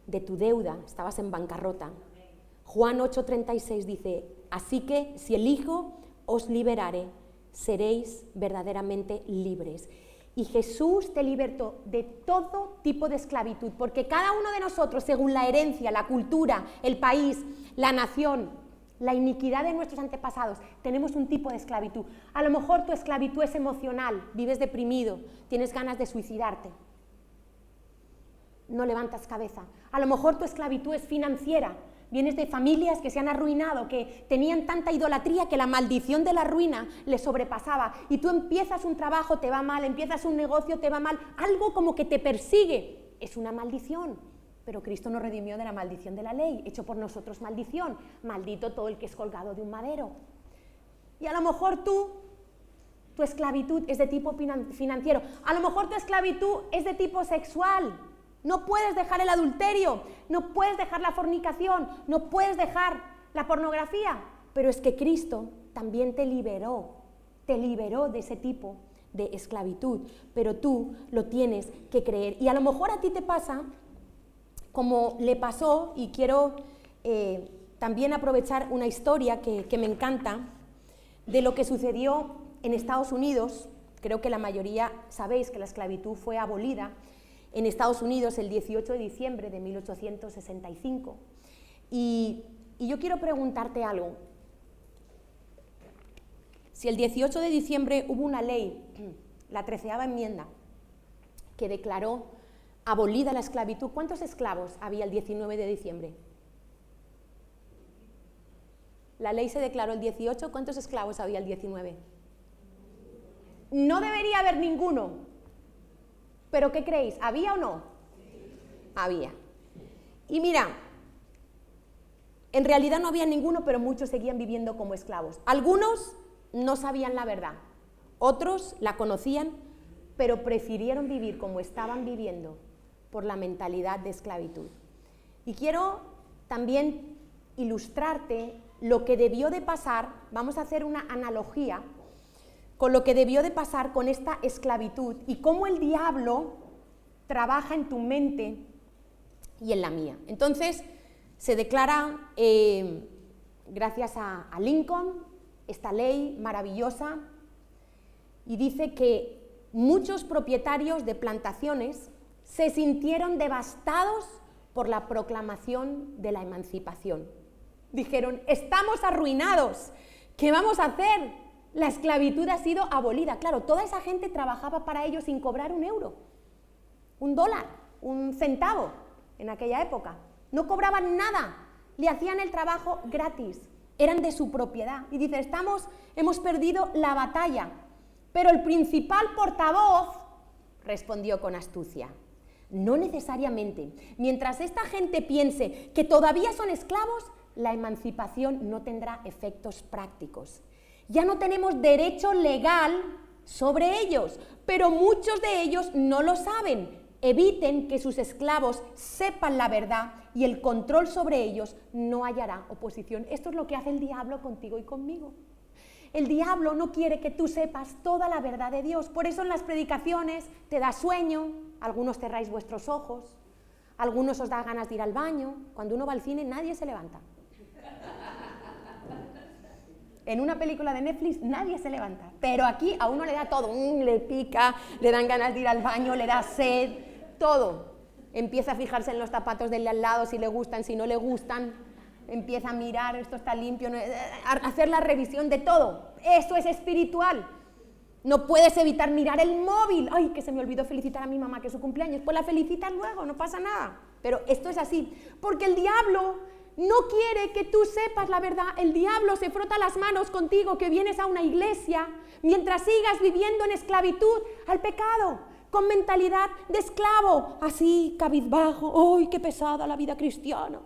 Speaker 1: de tu deuda, estabas en bancarrota. Juan 8:36 dice, así que si el Hijo os liberare, seréis verdaderamente libres. Y Jesús te libertó de todo tipo de esclavitud, porque cada uno de nosotros, según la herencia, la cultura, el país, la nación, la iniquidad de nuestros antepasados, tenemos un tipo de esclavitud. A lo mejor tu esclavitud es emocional, vives deprimido, tienes ganas de suicidarte, no levantas cabeza. A lo mejor tu esclavitud es financiera, vienes de familias que se han arruinado, que tenían tanta idolatría que la maldición de la ruina les sobrepasaba, y tú empiezas un trabajo, te va mal, empiezas un negocio, te va mal, algo como que te persigue, es una maldición. Pero Cristo nos redimió de la maldición de la ley, hecho por nosotros maldición, maldito todo el que es colgado de un madero. Y a lo mejor tu esclavitud es de tipo financiero, a lo mejor tu esclavitud es de tipo sexual. No puedes dejar el adulterio, no puedes dejar la fornicación, no puedes dejar la pornografía, pero es que Cristo también te liberó de ese tipo de esclavitud, pero tú lo tienes que creer. Y a lo mejor a ti te pasa como le pasó, y quiero también aprovechar una historia que me encanta, de lo que sucedió en Estados Unidos. Creo que la mayoría sabéis que la esclavitud fue abolida en Estados Unidos el 18 de diciembre de 1865. Y yo quiero preguntarte algo. Si el 18 de diciembre hubo una ley, la 13ª enmienda, que declaró abolida la esclavitud, ¿cuántos esclavos había el 19 de diciembre? La ley se declaró el 18, ¿cuántos esclavos había el 19? No debería haber ninguno. ¿Pero qué creéis? ¿Había o no? Había. Y mira, en realidad no había ninguno, pero muchos seguían viviendo como esclavos. Algunos no sabían la verdad, otros la conocían, pero prefirieron vivir como estaban viviendo por la mentalidad de esclavitud. Y quiero también ilustrarte lo que debió de pasar, vamos a hacer una analogía con lo que debió de pasar con esta esclavitud y cómo el diablo trabaja en tu mente y en la mía. Entonces, se declara, gracias a Lincoln, esta ley maravillosa, y dice que muchos propietarios de plantaciones se sintieron devastados por la proclamación de la emancipación. Dijeron, estamos arruinados, ¿qué vamos a hacer? La esclavitud ha sido abolida. Claro, toda esa gente trabajaba para ellos sin cobrar un euro, un dólar, un centavo en aquella época. No cobraban nada, le hacían el trabajo gratis, eran de su propiedad. Y dice, hemos perdido la batalla. Pero el principal portavoz respondió con astucia, no necesariamente. Mientras esta gente piense que todavía son esclavos, la emancipación no tendrá efectos prácticos. Ya no tenemos derecho legal sobre ellos, pero muchos de ellos no lo saben. Eviten que sus esclavos sepan la verdad y el control sobre ellos no hallará oposición. Esto es lo que hace el diablo contigo y conmigo. El diablo no quiere que tú sepas toda la verdad de Dios. Por eso en las predicaciones te da sueño, algunos cerráis vuestros ojos, algunos os da ganas de ir al baño. Cuando uno va al cine nadie se levanta. En una película de Netflix nadie se levanta, pero aquí a uno le da todo, le pica, le dan ganas de ir al baño, le da sed, todo. Empieza a fijarse en los zapatos del de al lado, si le gustan, si no le gustan, empieza a mirar, esto está limpio, a hacer la revisión de todo. Eso es espiritual. No puedes evitar mirar el móvil. Ay, que se me olvidó felicitar a mi mamá, que es su cumpleaños. Pues la felicitas luego, no pasa nada. Pero esto es así, porque el diablo no quiere que tú sepas la verdad. El diablo se frota las manos contigo que vienes a una iglesia mientras sigas viviendo en esclavitud al pecado, con mentalidad de esclavo, así, cabizbajo. ¡Ay, qué pesada la vida cristiana!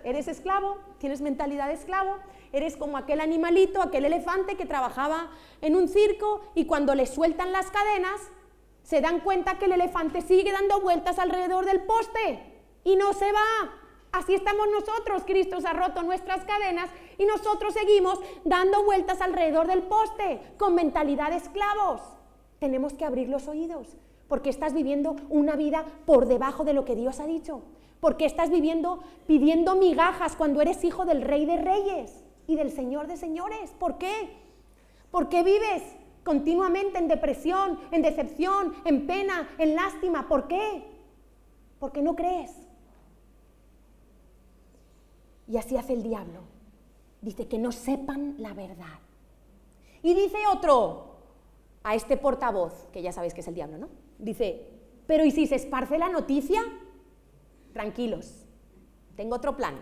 Speaker 1: ¿Eres esclavo? ¿Tienes mentalidad de esclavo? Eres como aquel animalito, aquel elefante que trabajaba en un circo y cuando le sueltan las cadenas se dan cuenta que el elefante sigue dando vueltas alrededor del poste y no se va. Así estamos nosotros, Cristo se ha roto nuestras cadenas y nosotros seguimos dando vueltas alrededor del poste con mentalidad de esclavos. Tenemos que abrir los oídos, porque estás viviendo una vida por debajo de lo que Dios ha dicho, porque estás viviendo pidiendo migajas cuando eres hijo del Rey de Reyes y del Señor de Señores. ¿Por qué? Porque vives continuamente en depresión, en decepción, en pena, en lástima. ¿Por qué? Porque no crees. Y así hace el diablo. Dice que no sepan la verdad. Y dice otro, a este portavoz, que ya sabéis que es el diablo, ¿no? Dice, pero ¿y si se esparce la noticia? Tranquilos, tengo otro plan.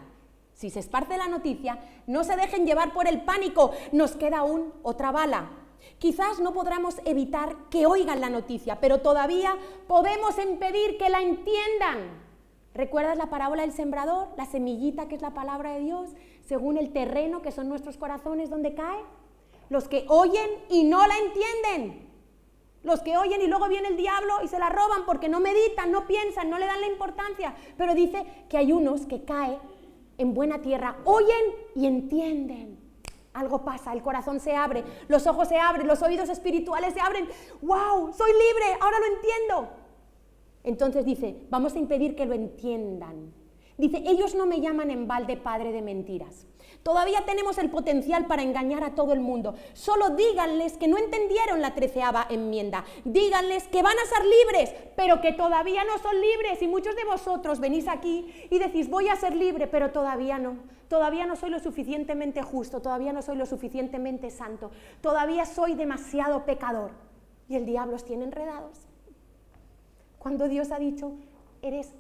Speaker 1: Si se esparce la noticia, no se dejen llevar por el pánico, nos queda aún otra bala. Quizás no podamos evitar que oigan la noticia, pero todavía podemos impedir que la entiendan. ¿Recuerdas la parábola del sembrador? La semillita, que es la palabra de Dios, según el terreno, que son nuestros corazones, donde cae. Los que oyen y no la entienden. Los que oyen y luego viene el diablo y se la roban porque no meditan, no piensan, no le dan la importancia. Pero dice que hay unos que caen en buena tierra, oyen y entienden. Algo pasa, el corazón se abre, los ojos se abren, los oídos espirituales se abren. ¡Wow! Soy libre, ahora lo entiendo. Entonces dice, vamos a impedir que lo entiendan. Dice, ellos no me llaman en balde padre de mentiras. Todavía tenemos el potencial para engañar a todo el mundo. Solo díganles que no entendieron la 13ª enmienda. Díganles que van a ser libres, pero que todavía no son libres. Y muchos de vosotros venís aquí y decís, voy a ser libre, pero todavía no. Todavía no soy lo suficientemente justo, todavía no soy lo suficientemente santo, todavía soy demasiado pecador. Y el diablo os tiene enredados. Cuando Dios ha dicho, eres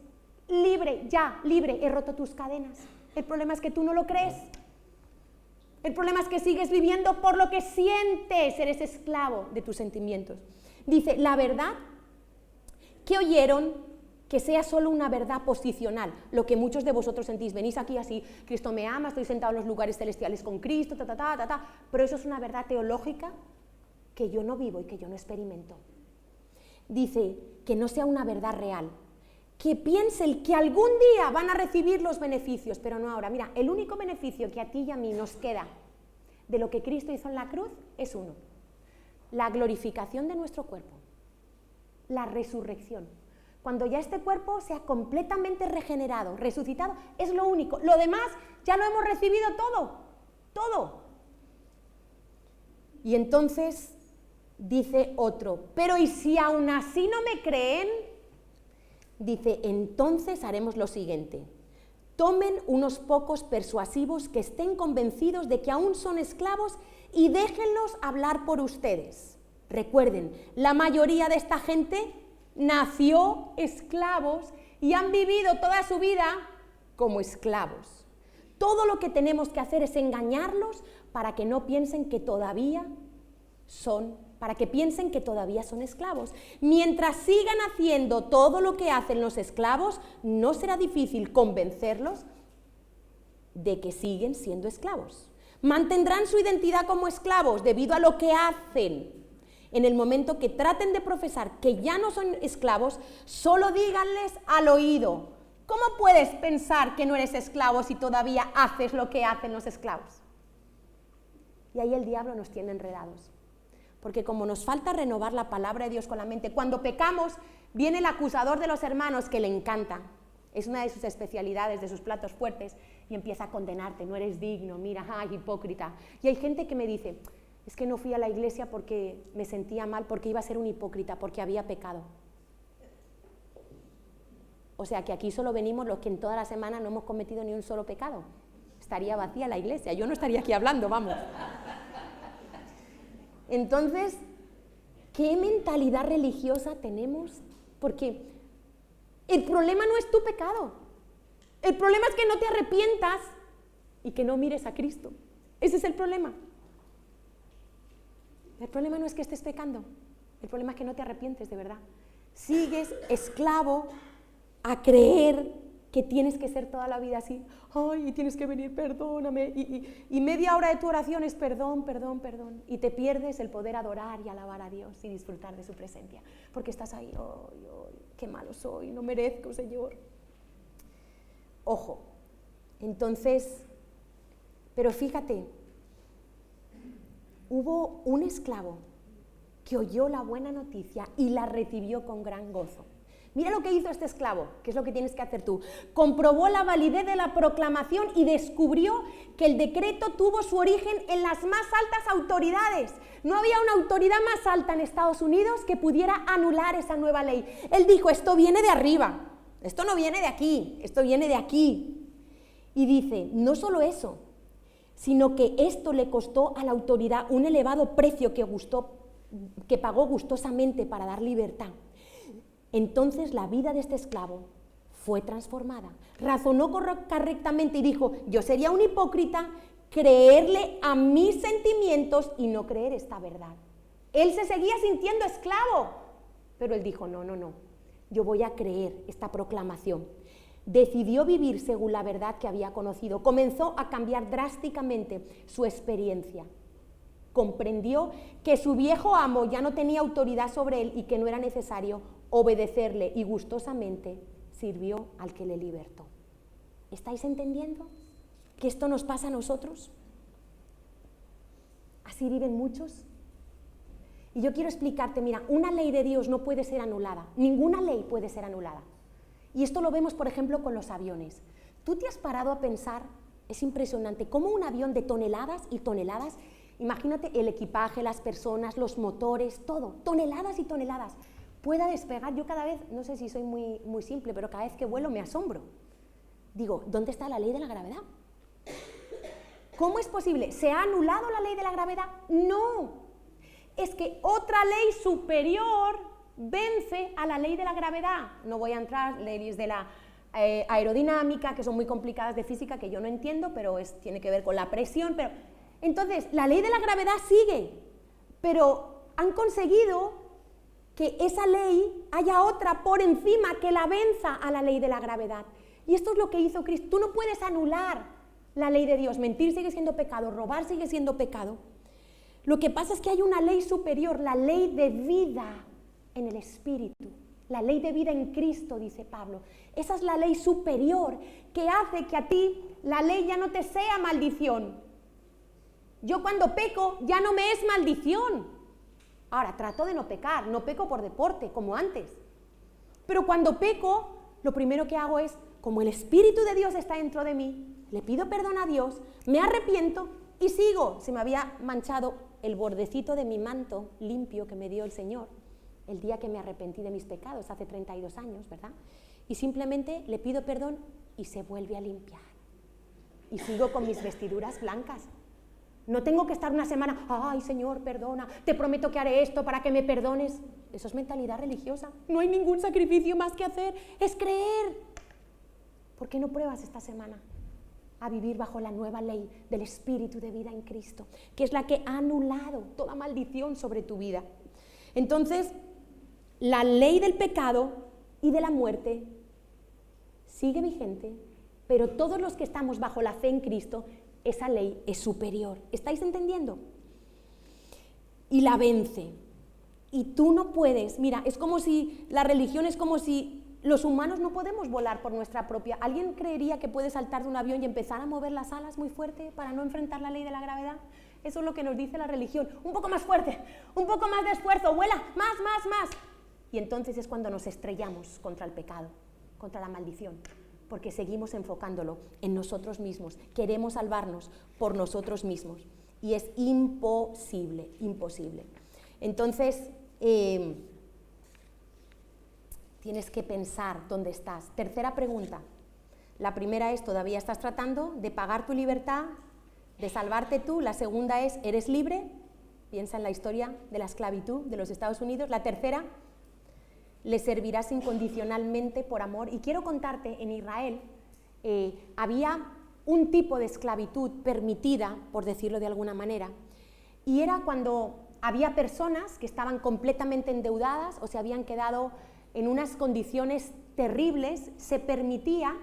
Speaker 1: libre, ya, libre, he roto tus cadenas. El problema es que tú no lo crees. El problema es que sigues viviendo por lo que sientes, eres esclavo de tus sentimientos. Dice, la verdad que oyeron, que sea solo una verdad posicional, lo que muchos de vosotros sentís, venís aquí así, Cristo me ama, estoy sentado en los lugares celestiales con Cristo, pero eso es una verdad teológica que yo no vivo y que yo no experimento. Dice, que no sea una verdad real, que piensen que algún día van a recibir los beneficios, pero no ahora. Mira, el único beneficio que a ti y a mí nos queda de lo que Cristo hizo en la cruz es uno, la glorificación de nuestro cuerpo, la resurrección. Cuando ya este cuerpo sea completamente regenerado, resucitado, es lo único. Lo demás ya lo hemos recibido todo. Y entonces dice otro, pero ¿y si aún así no me creen? Dice, entonces haremos lo siguiente. Tomen unos pocos persuasivos que estén convencidos de que aún son esclavos y déjenlos hablar por ustedes. Recuerden, la mayoría de esta gente nació esclavos y han vivido toda su vida como esclavos. Todo lo que tenemos que hacer es engañarlos para que no piensen que todavía son esclavos. Mientras sigan haciendo todo lo que hacen los esclavos, no será difícil convencerlos de que siguen siendo esclavos. Mantendrán su identidad como esclavos debido a lo que hacen. En el momento que traten de profesar que ya no son esclavos, solo díganles al oído, ¿cómo puedes pensar que no eres esclavo si todavía haces lo que hacen los esclavos? Y ahí el diablo nos tiene enredados. Porque como nos falta renovar la palabra de Dios con la mente, cuando pecamos, viene el acusador de los hermanos que le encanta. Es una de sus especialidades, de sus platos fuertes, y empieza a condenarte, no eres digno, mira, ay, hipócrita. Y hay gente que me dice, es que no fui a la iglesia porque me sentía mal, porque iba a ser un hipócrita, porque había pecado. O sea que aquí solo venimos los que en toda la semana no hemos cometido ni un solo pecado. Estaría vacía la iglesia, yo no estaría aquí hablando, vamos. Entonces, ¿qué mentalidad religiosa tenemos? Porque el problema no es tu pecado. El problema es que no te arrepientas y que no mires a Cristo. Ese es el problema. El problema no es que estés pecando. El problema es que no te arrepientes de verdad. Sigues esclavo a creer que tienes que ser toda la vida así. Ay, y tienes que venir, perdóname. Y media hora de tu oración es perdón. Y te pierdes el poder adorar y alabar a Dios y disfrutar de su presencia. Porque estás ahí, ay, qué malo soy, no merezco, Señor. Ojo, entonces, pero fíjate, hubo un esclavo que oyó la buena noticia y la recibió con gran gozo. Mira lo que hizo este esclavo, que es lo que tienes que hacer tú. Comprobó la validez de la proclamación y descubrió que el decreto tuvo su origen en las más altas autoridades. No había una autoridad más alta en Estados Unidos que pudiera anular esa nueva ley. Él dijo, esto viene de arriba, esto no viene de aquí, esto viene de aquí. Y dice, no solo eso, sino que esto le costó a la autoridad un elevado precio que pagó gustosamente para dar libertad. Entonces la vida de este esclavo fue transformada. Razonó correctamente y dijo, yo sería un hipócrita creerle a mis sentimientos y no creer esta verdad. Él se seguía sintiendo esclavo, pero él dijo, no, yo voy a creer esta proclamación. Decidió vivir según la verdad que había conocido. Comenzó a cambiar drásticamente su experiencia. Comprendió que su viejo amo ya no tenía autoridad sobre él y que no era necesario obedecerle, y gustosamente sirvió al que le libertó. ¿Estáis entendiendo que esto nos pasa a nosotros? Así viven muchos. Y yo quiero explicarte, mira, una ley de Dios no puede ser anulada, ninguna ley puede ser anulada. Y esto lo vemos, por ejemplo, con los aviones. ¿Tú te has parado a pensar? Es impresionante cómo un avión de toneladas y toneladas, imagínate el equipaje, las personas, los motores, todo, toneladas y toneladas, pueda despegar. Yo cada vez, no sé si soy muy simple, pero cada vez que vuelo me asombro. Digo, ¿dónde está la ley de la gravedad? ¿Cómo es posible? ¿Se ha anulado la ley de la gravedad? No. Es que otra ley superior vence a la ley de la gravedad. No voy a entrar en leyes de la aerodinámica, que son muy complicadas, de física, que yo no entiendo, pero tiene que ver con la presión. Pero entonces, la ley de la gravedad sigue, pero han conseguido que esa ley haya otra por encima que la venza a la ley de la gravedad. Y esto es lo que hizo Cristo. Tú no puedes anular la ley de Dios. Mentir sigue siendo pecado, robar sigue siendo pecado. Lo que pasa es que hay una ley superior, la ley de vida en el Espíritu, la ley de vida en Cristo, dice Pablo. Esa es la ley superior que hace que a ti la ley ya no te sea maldición. Yo cuando peco ya no me es maldición. Ahora, trato de no pecar, no peco por deporte, como antes. Pero cuando peco, lo primero que hago es, como el Espíritu de Dios está dentro de mí, le pido perdón a Dios, me arrepiento y sigo. Se me había manchado el bordecito de mi manto limpio que me dio el Señor el día que me arrepentí de mis pecados, hace 32 años, ¿verdad? Y simplemente le pido perdón y se vuelve a limpiar. Y sigo con mis vestiduras blancas. No tengo que estar una semana, ay Señor, perdona, te prometo que haré esto para que me perdones. Eso es mentalidad religiosa. No hay ningún sacrificio más que hacer, es creer. ¿Por qué no pruebas esta semana a vivir bajo la nueva ley del Espíritu de vida en Cristo, que es la que ha anulado toda maldición sobre tu vida? Entonces, la ley del pecado y de la muerte sigue vigente, pero todos los que estamos bajo la fe en Cristo, esa ley es superior. ¿Estáis entendiendo? Y la vence. Y tú no puedes, mira, es como si, la religión es como si los humanos no podemos volar por nuestra propia. ¿Alguien creería que puede saltar de un avión y empezar a mover las alas muy fuerte para no enfrentar la ley de la gravedad? Eso es lo que nos dice la religión. Un poco más fuerte, un poco más de esfuerzo, vuela, más. Y entonces es cuando nos estrellamos contra el pecado, contra la maldición, porque seguimos enfocándolo en nosotros mismos. Queremos salvarnos por nosotros mismos. Y es imposible, imposible. Entonces, tienes que pensar dónde estás. Tercera pregunta. La primera es, ¿todavía estás tratando de pagar tu libertad, de salvarte tú? La segunda es, ¿eres libre? Piensa en la historia de la esclavitud de los Estados Unidos. La tercera, le servirás incondicionalmente por amor. Y quiero contarte, en Israel había un tipo de esclavitud permitida, por decirlo de alguna manera, y era cuando había personas que estaban completamente endeudadas o se habían quedado en unas condiciones terribles, se permitía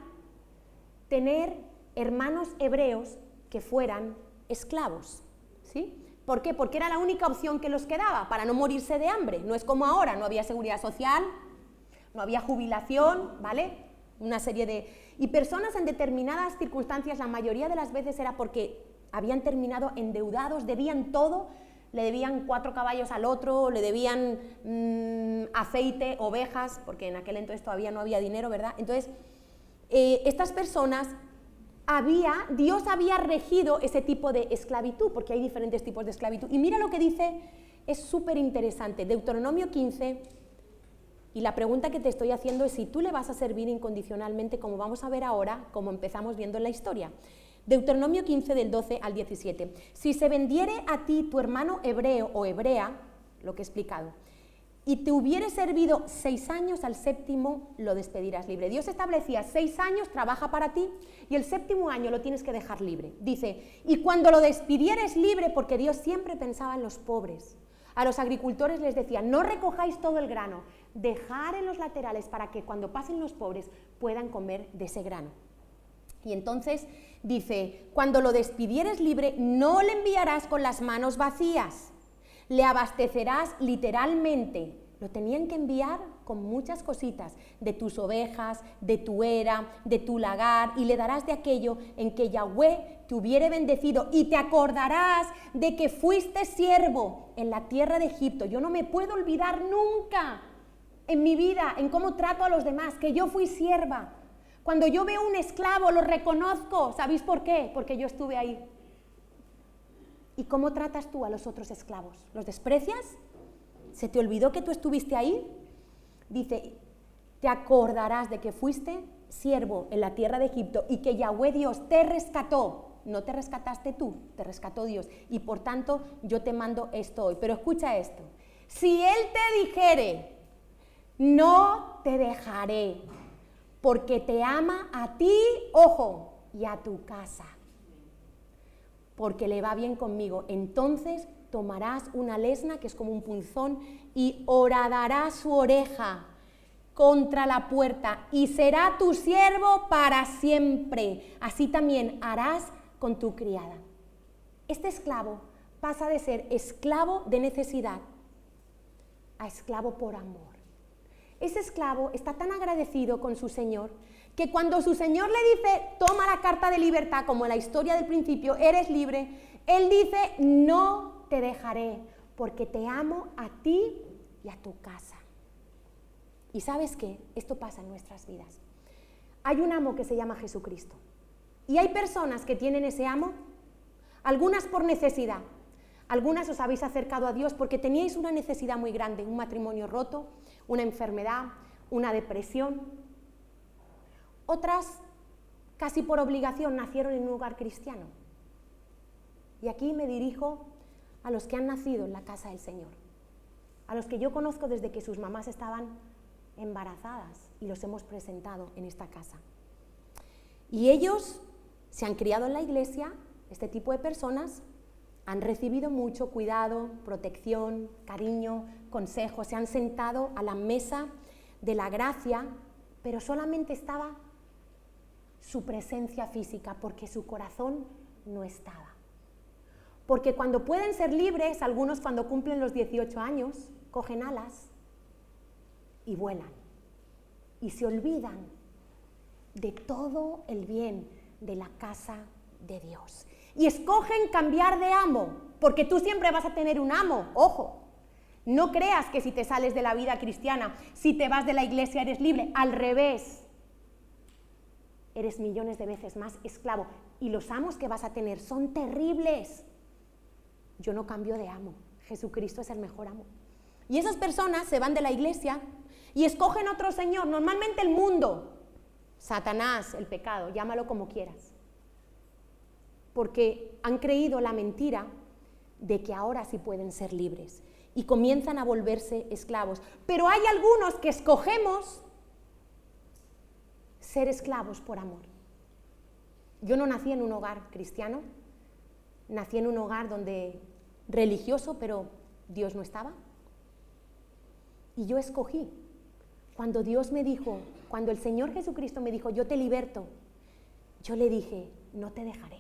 Speaker 1: tener hermanos hebreos que fueran esclavos, ¿sí? ¿Por qué? Porque era la única opción que los quedaba para no morirse de hambre. No es como ahora, no había seguridad social, no había jubilación, ¿vale? Una serie de... Y personas en determinadas circunstancias, la mayoría de las veces era porque habían terminado endeudados, debían todo, le debían 4 caballos al otro, le debían aceite, ovejas, porque en aquel entonces todavía no había dinero, ¿verdad? Entonces, estas personas... Dios había regido ese tipo de esclavitud, porque hay diferentes tipos de esclavitud. Y mira lo que dice, es súper interesante, Deuteronomio 15, y la pregunta que te estoy haciendo es si tú le vas a servir incondicionalmente, como vamos a ver ahora, como empezamos viendo en la historia. Deuteronomio 15 del 12 al 17. Si se vendiere a ti tu hermano hebreo o hebrea, lo que he explicado, y te hubiere servido 6 años, al séptimo lo despedirás libre. Dios establecía 6 años, trabaja para ti, y el séptimo año lo tienes que dejar libre. Dice, y cuando lo despidieres libre, porque Dios siempre pensaba en los pobres, a los agricultores les decía, no recojáis todo el grano, dejar en los laterales para que cuando pasen los pobres puedan comer de ese grano. Y entonces dice, cuando lo despidieres libre, no le enviarás con las manos vacías, le abastecerás literalmente. Lo tenían que enviar con muchas cositas, de tus ovejas, de tu era, de tu lagar, y le darás de aquello en que Yahweh te hubiere bendecido, y te acordarás de que fuiste siervo en la tierra de Egipto. Yo no me puedo olvidar nunca en mi vida, en cómo trato a los demás, que yo fui sierva. Cuando yo veo un esclavo, lo reconozco. ¿Sabéis por qué? Porque yo estuve ahí. ¿Y cómo tratas tú a los otros esclavos? ¿Los desprecias? ¿Se te olvidó que tú estuviste ahí? Dice, te acordarás de que fuiste siervo en la tierra de Egipto y que Yahweh Dios te rescató. No te rescataste tú, te rescató Dios. Y por tanto, yo te mando esto hoy. Pero escucha esto. Si Él te dijere, no te dejaré, porque te ama a ti, ojo, y a tu casa, porque le va bien conmigo. Entonces tomarás una lesna, que es como un punzón, y horadarás su oreja contra la puerta, y será tu siervo para siempre. Así también harás con tu criada. Este esclavo pasa de ser esclavo de necesidad a esclavo por amor. Ese esclavo está tan agradecido con su señor que cuando su señor le dice, toma la carta de libertad, como en la historia del principio, eres libre, él dice, no te dejaré, porque te amo a ti y a tu casa. ¿Y sabes qué? Esto pasa en nuestras vidas. Hay un amo que se llama Jesucristo. Y hay personas que tienen ese amo, algunas por necesidad. Algunas os habéis acercado a Dios porque teníais una necesidad muy grande, un matrimonio roto, una enfermedad, una depresión. Otras, casi por obligación, nacieron en un hogar cristiano. Y aquí me dirijo a los que han nacido en la casa del Señor, a los que yo conozco desde que sus mamás estaban embarazadas y los hemos presentado en esta casa. Y ellos se han criado en la iglesia, este tipo de personas, han recibido mucho cuidado, protección, cariño, consejo, se han sentado a la mesa de la gracia, pero solamente estaba su presencia física, porque su corazón no estaba. Porque cuando pueden ser libres, algunos cuando cumplen los 18 años, cogen alas y vuelan, y se olvidan de todo el bien de la casa de Dios. Y escogen cambiar de amo, porque tú siempre vas a tener un amo, ojo. No creas que si te sales de la vida cristiana, si te vas de la iglesia eres libre, al revés. Eres millones de veces más esclavo. Y los amos que vas a tener son terribles. Yo no cambio de amo, Jesucristo es el mejor amo. Y esas personas se van de la iglesia y escogen otro señor, normalmente el mundo, Satanás, el pecado, llámalo como quieras. Porque han creído la mentira de que ahora sí pueden ser libres y comienzan a volverse esclavos. Pero hay algunos que escogemos ser esclavos por amor. Yo no nací en un hogar cristiano, nací en un hogar donde religioso, pero Dios no estaba. Y yo escogí. Cuando Dios me dijo, cuando el Señor Jesucristo me dijo, yo te liberto, yo le dije, no te dejaré,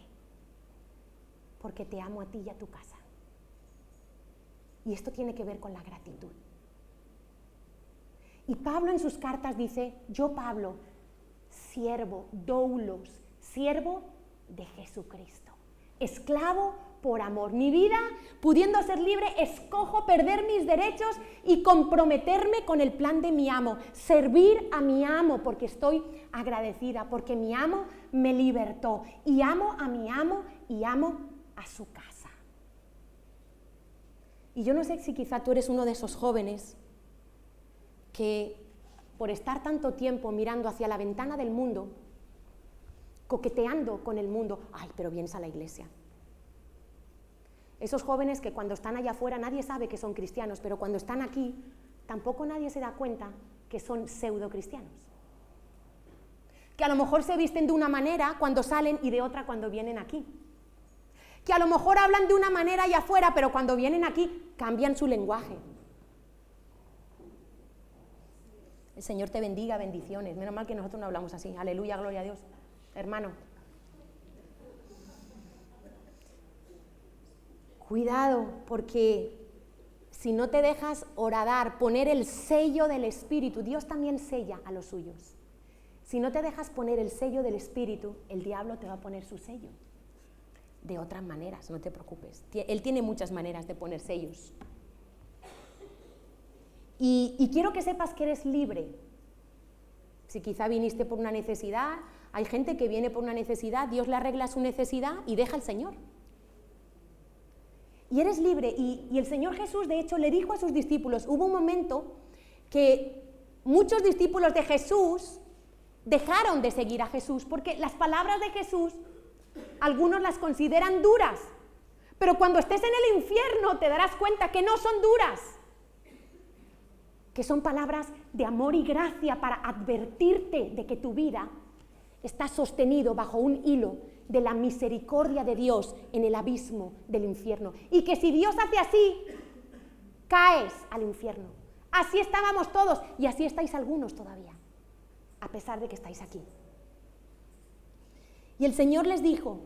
Speaker 1: porque te amo a ti y a tu casa. Y esto tiene que ver con la gratitud. Y Pablo en sus cartas dice, yo Pablo, siervo, doulos, siervo de Jesucristo, esclavo por amor. Mi vida, pudiendo ser libre, escojo perder mis derechos y comprometerme con el plan de mi amo, servir a mi amo porque estoy agradecida, porque mi amo me libertó y amo a mi amo y amo a su casa. Y yo no sé si quizá tú eres uno de esos jóvenes que por estar tanto tiempo mirando hacia la ventana del mundo, coqueteando con el mundo. Ay, pero vienes a la iglesia. Esos jóvenes que cuando están allá afuera nadie sabe que son cristianos, pero cuando están aquí tampoco nadie se da cuenta que son pseudo cristianos. Que a lo mejor se visten de una manera cuando salen y de otra cuando vienen aquí. Que a lo mejor hablan de una manera allá afuera, pero cuando vienen aquí cambian su lenguaje. El Señor te bendiga, bendiciones. Menos mal que nosotros no hablamos así. Aleluya, gloria a Dios. Hermano. Cuidado, porque si no te dejas horadar, poner el sello del Espíritu, Dios también sella a los suyos. Si no te dejas poner el sello del Espíritu, el diablo te va a poner su sello. De otras maneras, no te preocupes. Él tiene muchas maneras de poner sellos. Y quiero que sepas que eres libre. Si quizá viniste por una necesidad, hay gente que viene por una necesidad, Dios le arregla su necesidad y deja al Señor. Y eres libre. Y el Señor Jesús, de hecho, le dijo a sus discípulos, hubo un momento que muchos discípulos de Jesús dejaron de seguir a Jesús, porque las palabras de Jesús, algunos las consideran duras, pero cuando estés en el infierno te darás cuenta que no son duras, que son palabras de amor y gracia para advertirte de que tu vida está sostenido bajo un hilo de la misericordia de Dios en el abismo del infierno, y que si Dios hace así, caes al infierno. Así estábamos todos y así estáis algunos todavía, a pesar de que estáis aquí. Y el Señor les dijo,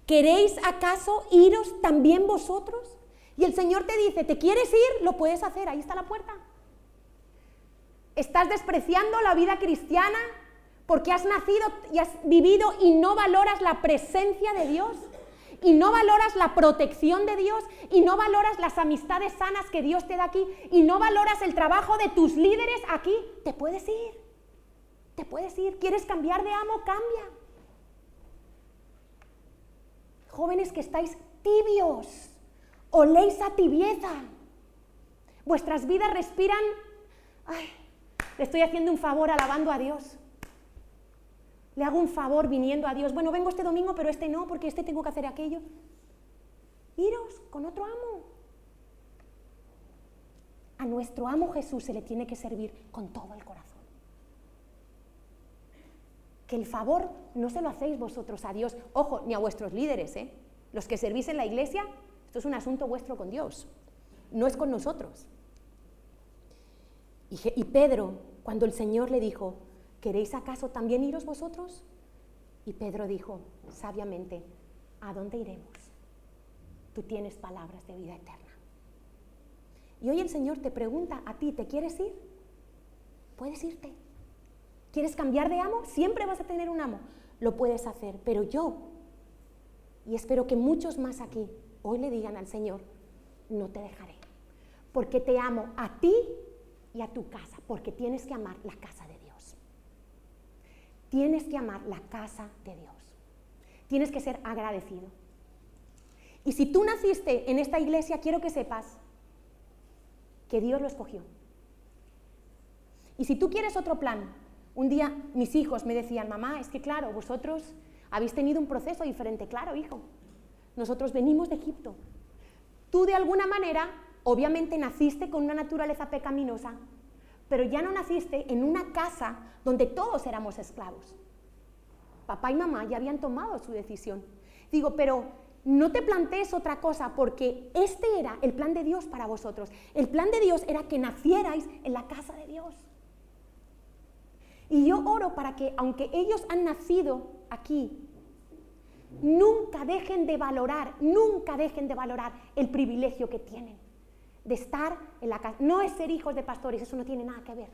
Speaker 1: ¿queréis acaso iros también vosotros? Y el Señor te dice, ¿te quieres ir? Lo puedes hacer, ahí está la puerta. ¿Estás despreciando la vida cristiana porque has nacido y has vivido y no valoras la presencia de Dios? ¿Y no valoras la protección de Dios? ¿Y no valoras las amistades sanas que Dios te da aquí? ¿Y no valoras el trabajo de tus líderes aquí? Te puedes ir. Te puedes ir. ¿Quieres cambiar de amo? Cambia. Jóvenes que estáis tibios, oléis a tibieza. Vuestras vidas respiran. Ay, le estoy haciendo un favor alabando a Dios. Le hago un favor viniendo a Dios. Bueno, vengo este domingo, pero este no, porque este tengo que hacer aquello. Iros con otro amo. A nuestro amo Jesús se le tiene que servir con todo el corazón. Que el favor no se lo hacéis vosotros a Dios, ojo, ni a vuestros líderes, Los que servís en la iglesia, esto es un asunto vuestro con Dios, no es con nosotros. Y Pedro, cuando el Señor le dijo, ¿queréis acaso también iros vosotros? Y Pedro dijo, sabiamente, ¿a dónde iremos? Tú tienes palabras de vida eterna. Y hoy el Señor te pregunta a ti, ¿te quieres ir? Puedes irte. ¿Quieres cambiar de amo? Siempre vas a tener un amo. Lo puedes hacer, pero yo, y espero que muchos más aquí, hoy le digan al Señor, no te dejaré, porque te amo a ti y a tu casa, porque tienes que amar la casa de Dios. Tienes que amar la casa de Dios. Tienes que ser agradecido. Y si tú naciste en esta iglesia, quiero que sepas que Dios lo escogió. Y si tú quieres otro plan, un día mis hijos me decían, mamá, es que claro, vosotros habéis tenido un proceso diferente. Claro, hijo, nosotros venimos de Egipto. Tú de alguna manera, obviamente naciste con una naturaleza pecaminosa, pero ya no naciste en una casa donde todos éramos esclavos. Papá y mamá ya habían tomado su decisión. Digo, pero no te plantees otra cosa, porque este era el plan de Dios para vosotros. El plan de Dios era que nacierais en la casa de Dios. Y yo oro para que, aunque ellos han nacido aquí, nunca dejen de valorar el privilegio que tienen de estar en la casa. No es ser hijos de pastores, eso no tiene nada que ver.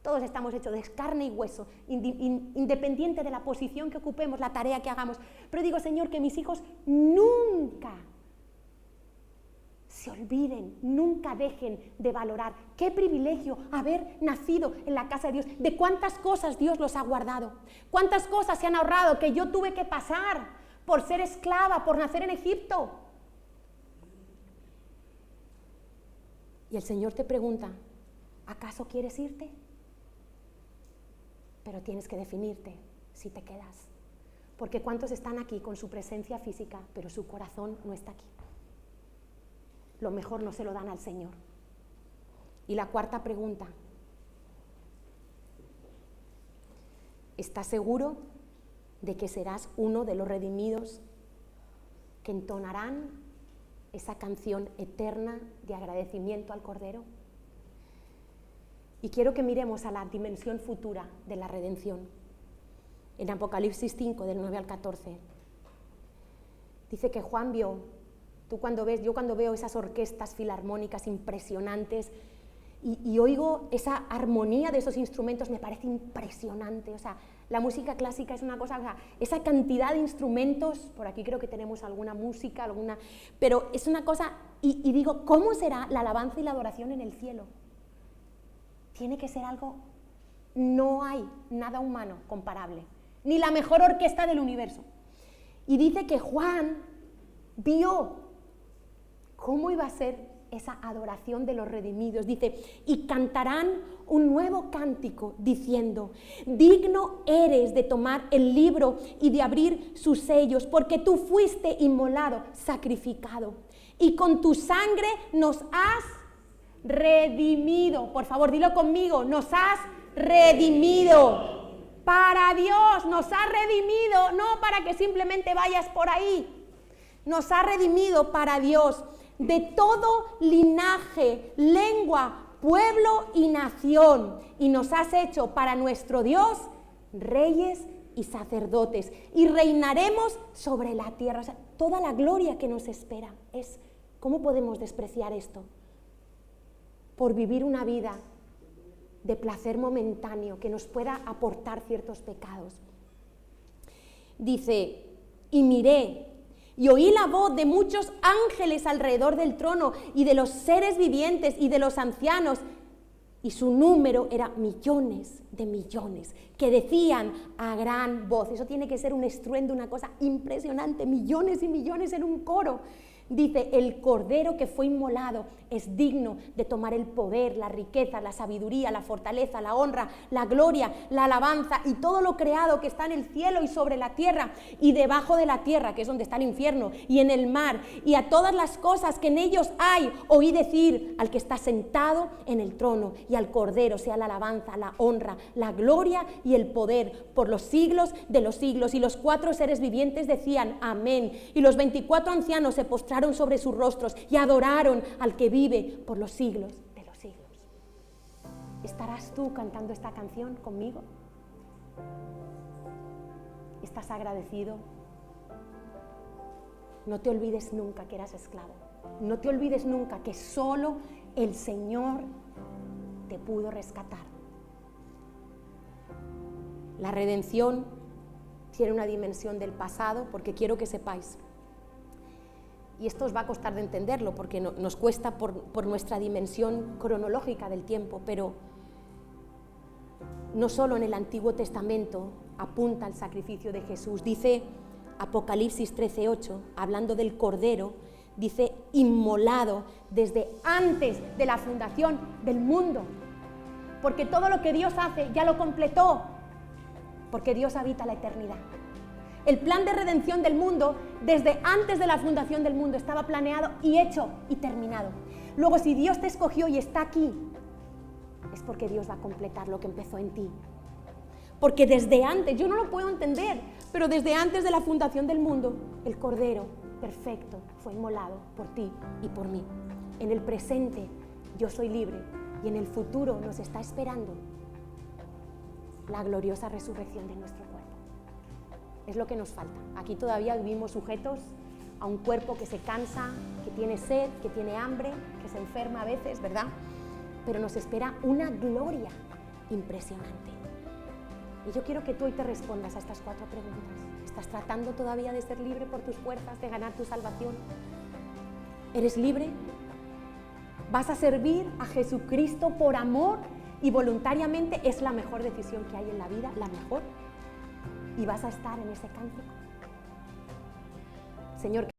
Speaker 1: Todos estamos hechos de carne y hueso, independiente de la posición que ocupemos, la tarea que hagamos. Pero digo, Señor, que mis hijos nunca se olviden, nunca dejen de valorar qué privilegio haber nacido en la casa de Dios, de cuántas cosas Dios los ha guardado, cuántas cosas se han ahorrado que yo tuve que pasar por ser esclava, por nacer en Egipto. Y el Señor te pregunta, ¿acaso quieres irte? Pero tienes que definirte si te quedas. Porque ¿cuántos están aquí con su presencia física, pero su corazón no está aquí? Lo mejor no se lo dan al Señor. Y la cuarta pregunta: ¿estás seguro de que serás uno de los redimidos que entonarán esa canción eterna de agradecimiento al Cordero? Y quiero que miremos a la dimensión futura de la redención. En Apocalipsis 5, del 9 al 14, dice que Juan vio, yo cuando veo esas orquestas filarmónicas impresionantes y oigo esa armonía de esos instrumentos, me parece impresionante. O sea, la música clásica es una cosa, o sea, esa cantidad de instrumentos, por aquí creo que tenemos alguna música, pero es una cosa, y digo, ¿cómo será la alabanza y la adoración en el cielo? Tiene que ser algo, no hay nada humano comparable, ni la mejor orquesta del universo. Y dice que Juan vio cómo iba a ser esa adoración de los redimidos. Dice, y cantarán un nuevo cántico diciendo, digno eres de tomar el libro y de abrir sus sellos, porque tú fuiste inmolado, sacrificado, y con tu sangre nos has redimido. Por favor, dilo conmigo, nos has redimido. Para Dios nos ha redimido, no para que simplemente vayas por ahí. Nos ha redimido para Dios, de todo linaje, lengua, pueblo y nación, y nos has hecho para nuestro Dios reyes y sacerdotes, y reinaremos sobre la tierra. O sea, toda la gloria que nos espera es, ¿cómo podemos despreciar esto? Por vivir una vida de placer momentáneo que nos pueda aportar ciertos pecados. Dice, y miré, y oí la voz de muchos ángeles alrededor del trono, y de los seres vivientes y de los ancianos, y su número era millones de millones, que decían a gran voz, eso tiene que ser un estruendo, una cosa impresionante, millones y millones en un coro. Dice, el Cordero que fue inmolado es digno de tomar el poder, la riqueza, la sabiduría, la fortaleza, la honra, la gloria, la alabanza y todo lo creado que está en el cielo y sobre la tierra y debajo de la tierra, que es donde está el infierno, y en el mar, y a todas las cosas que en ellos hay. Oí decir al que está sentado en el trono y al Cordero sea la alabanza, la honra, la gloria y el poder por los siglos de los siglos. Y los 4 seres vivientes decían amén, y los 24 ancianos se postraron sobre sus rostros y adoraron al que vive por los siglos de los siglos. ¿Estarás tú cantando esta canción conmigo? ¿Estás agradecido? No te olvides nunca que eras esclavo. No te olvides nunca que solo el Señor te pudo rescatar. La redención tiene una dimensión del pasado, porque quiero que sepáis, y esto os va a costar de entenderlo porque nos cuesta por nuestra dimensión cronológica del tiempo, pero no solo en el Antiguo Testamento apunta al sacrificio de Jesús. Dice Apocalipsis 13:8, hablando del Cordero, dice inmolado desde antes de la fundación del mundo, porque todo lo que Dios hace ya lo completó, porque Dios habita la eternidad. El plan de redención del mundo, desde antes de la fundación del mundo, estaba planeado y hecho y terminado. Luego, si Dios te escogió y está aquí, es porque Dios va a completar lo que empezó en ti. Porque desde antes, yo no lo puedo entender, pero desde antes de la fundación del mundo, el Cordero perfecto fue inmolado por ti y por mí. En el presente, yo soy libre, y en el futuro nos está esperando la gloriosa resurrección de nuestro cuerpo. Es lo que nos falta. Aquí todavía vivimos sujetos a un cuerpo que se cansa, que tiene sed, que tiene hambre, que se enferma a veces, ¿verdad? Pero nos espera una gloria impresionante. Y yo quiero que tú hoy te respondas a estas 4 preguntas. ¿Estás tratando todavía de ser libre por tus fuerzas, de ganar tu salvación? ¿Eres libre? ¿Vas a servir a Jesucristo por amor y voluntariamente? Es la mejor decisión que hay en la vida, la mejor. Y vas a estar en ese cántico. Señor,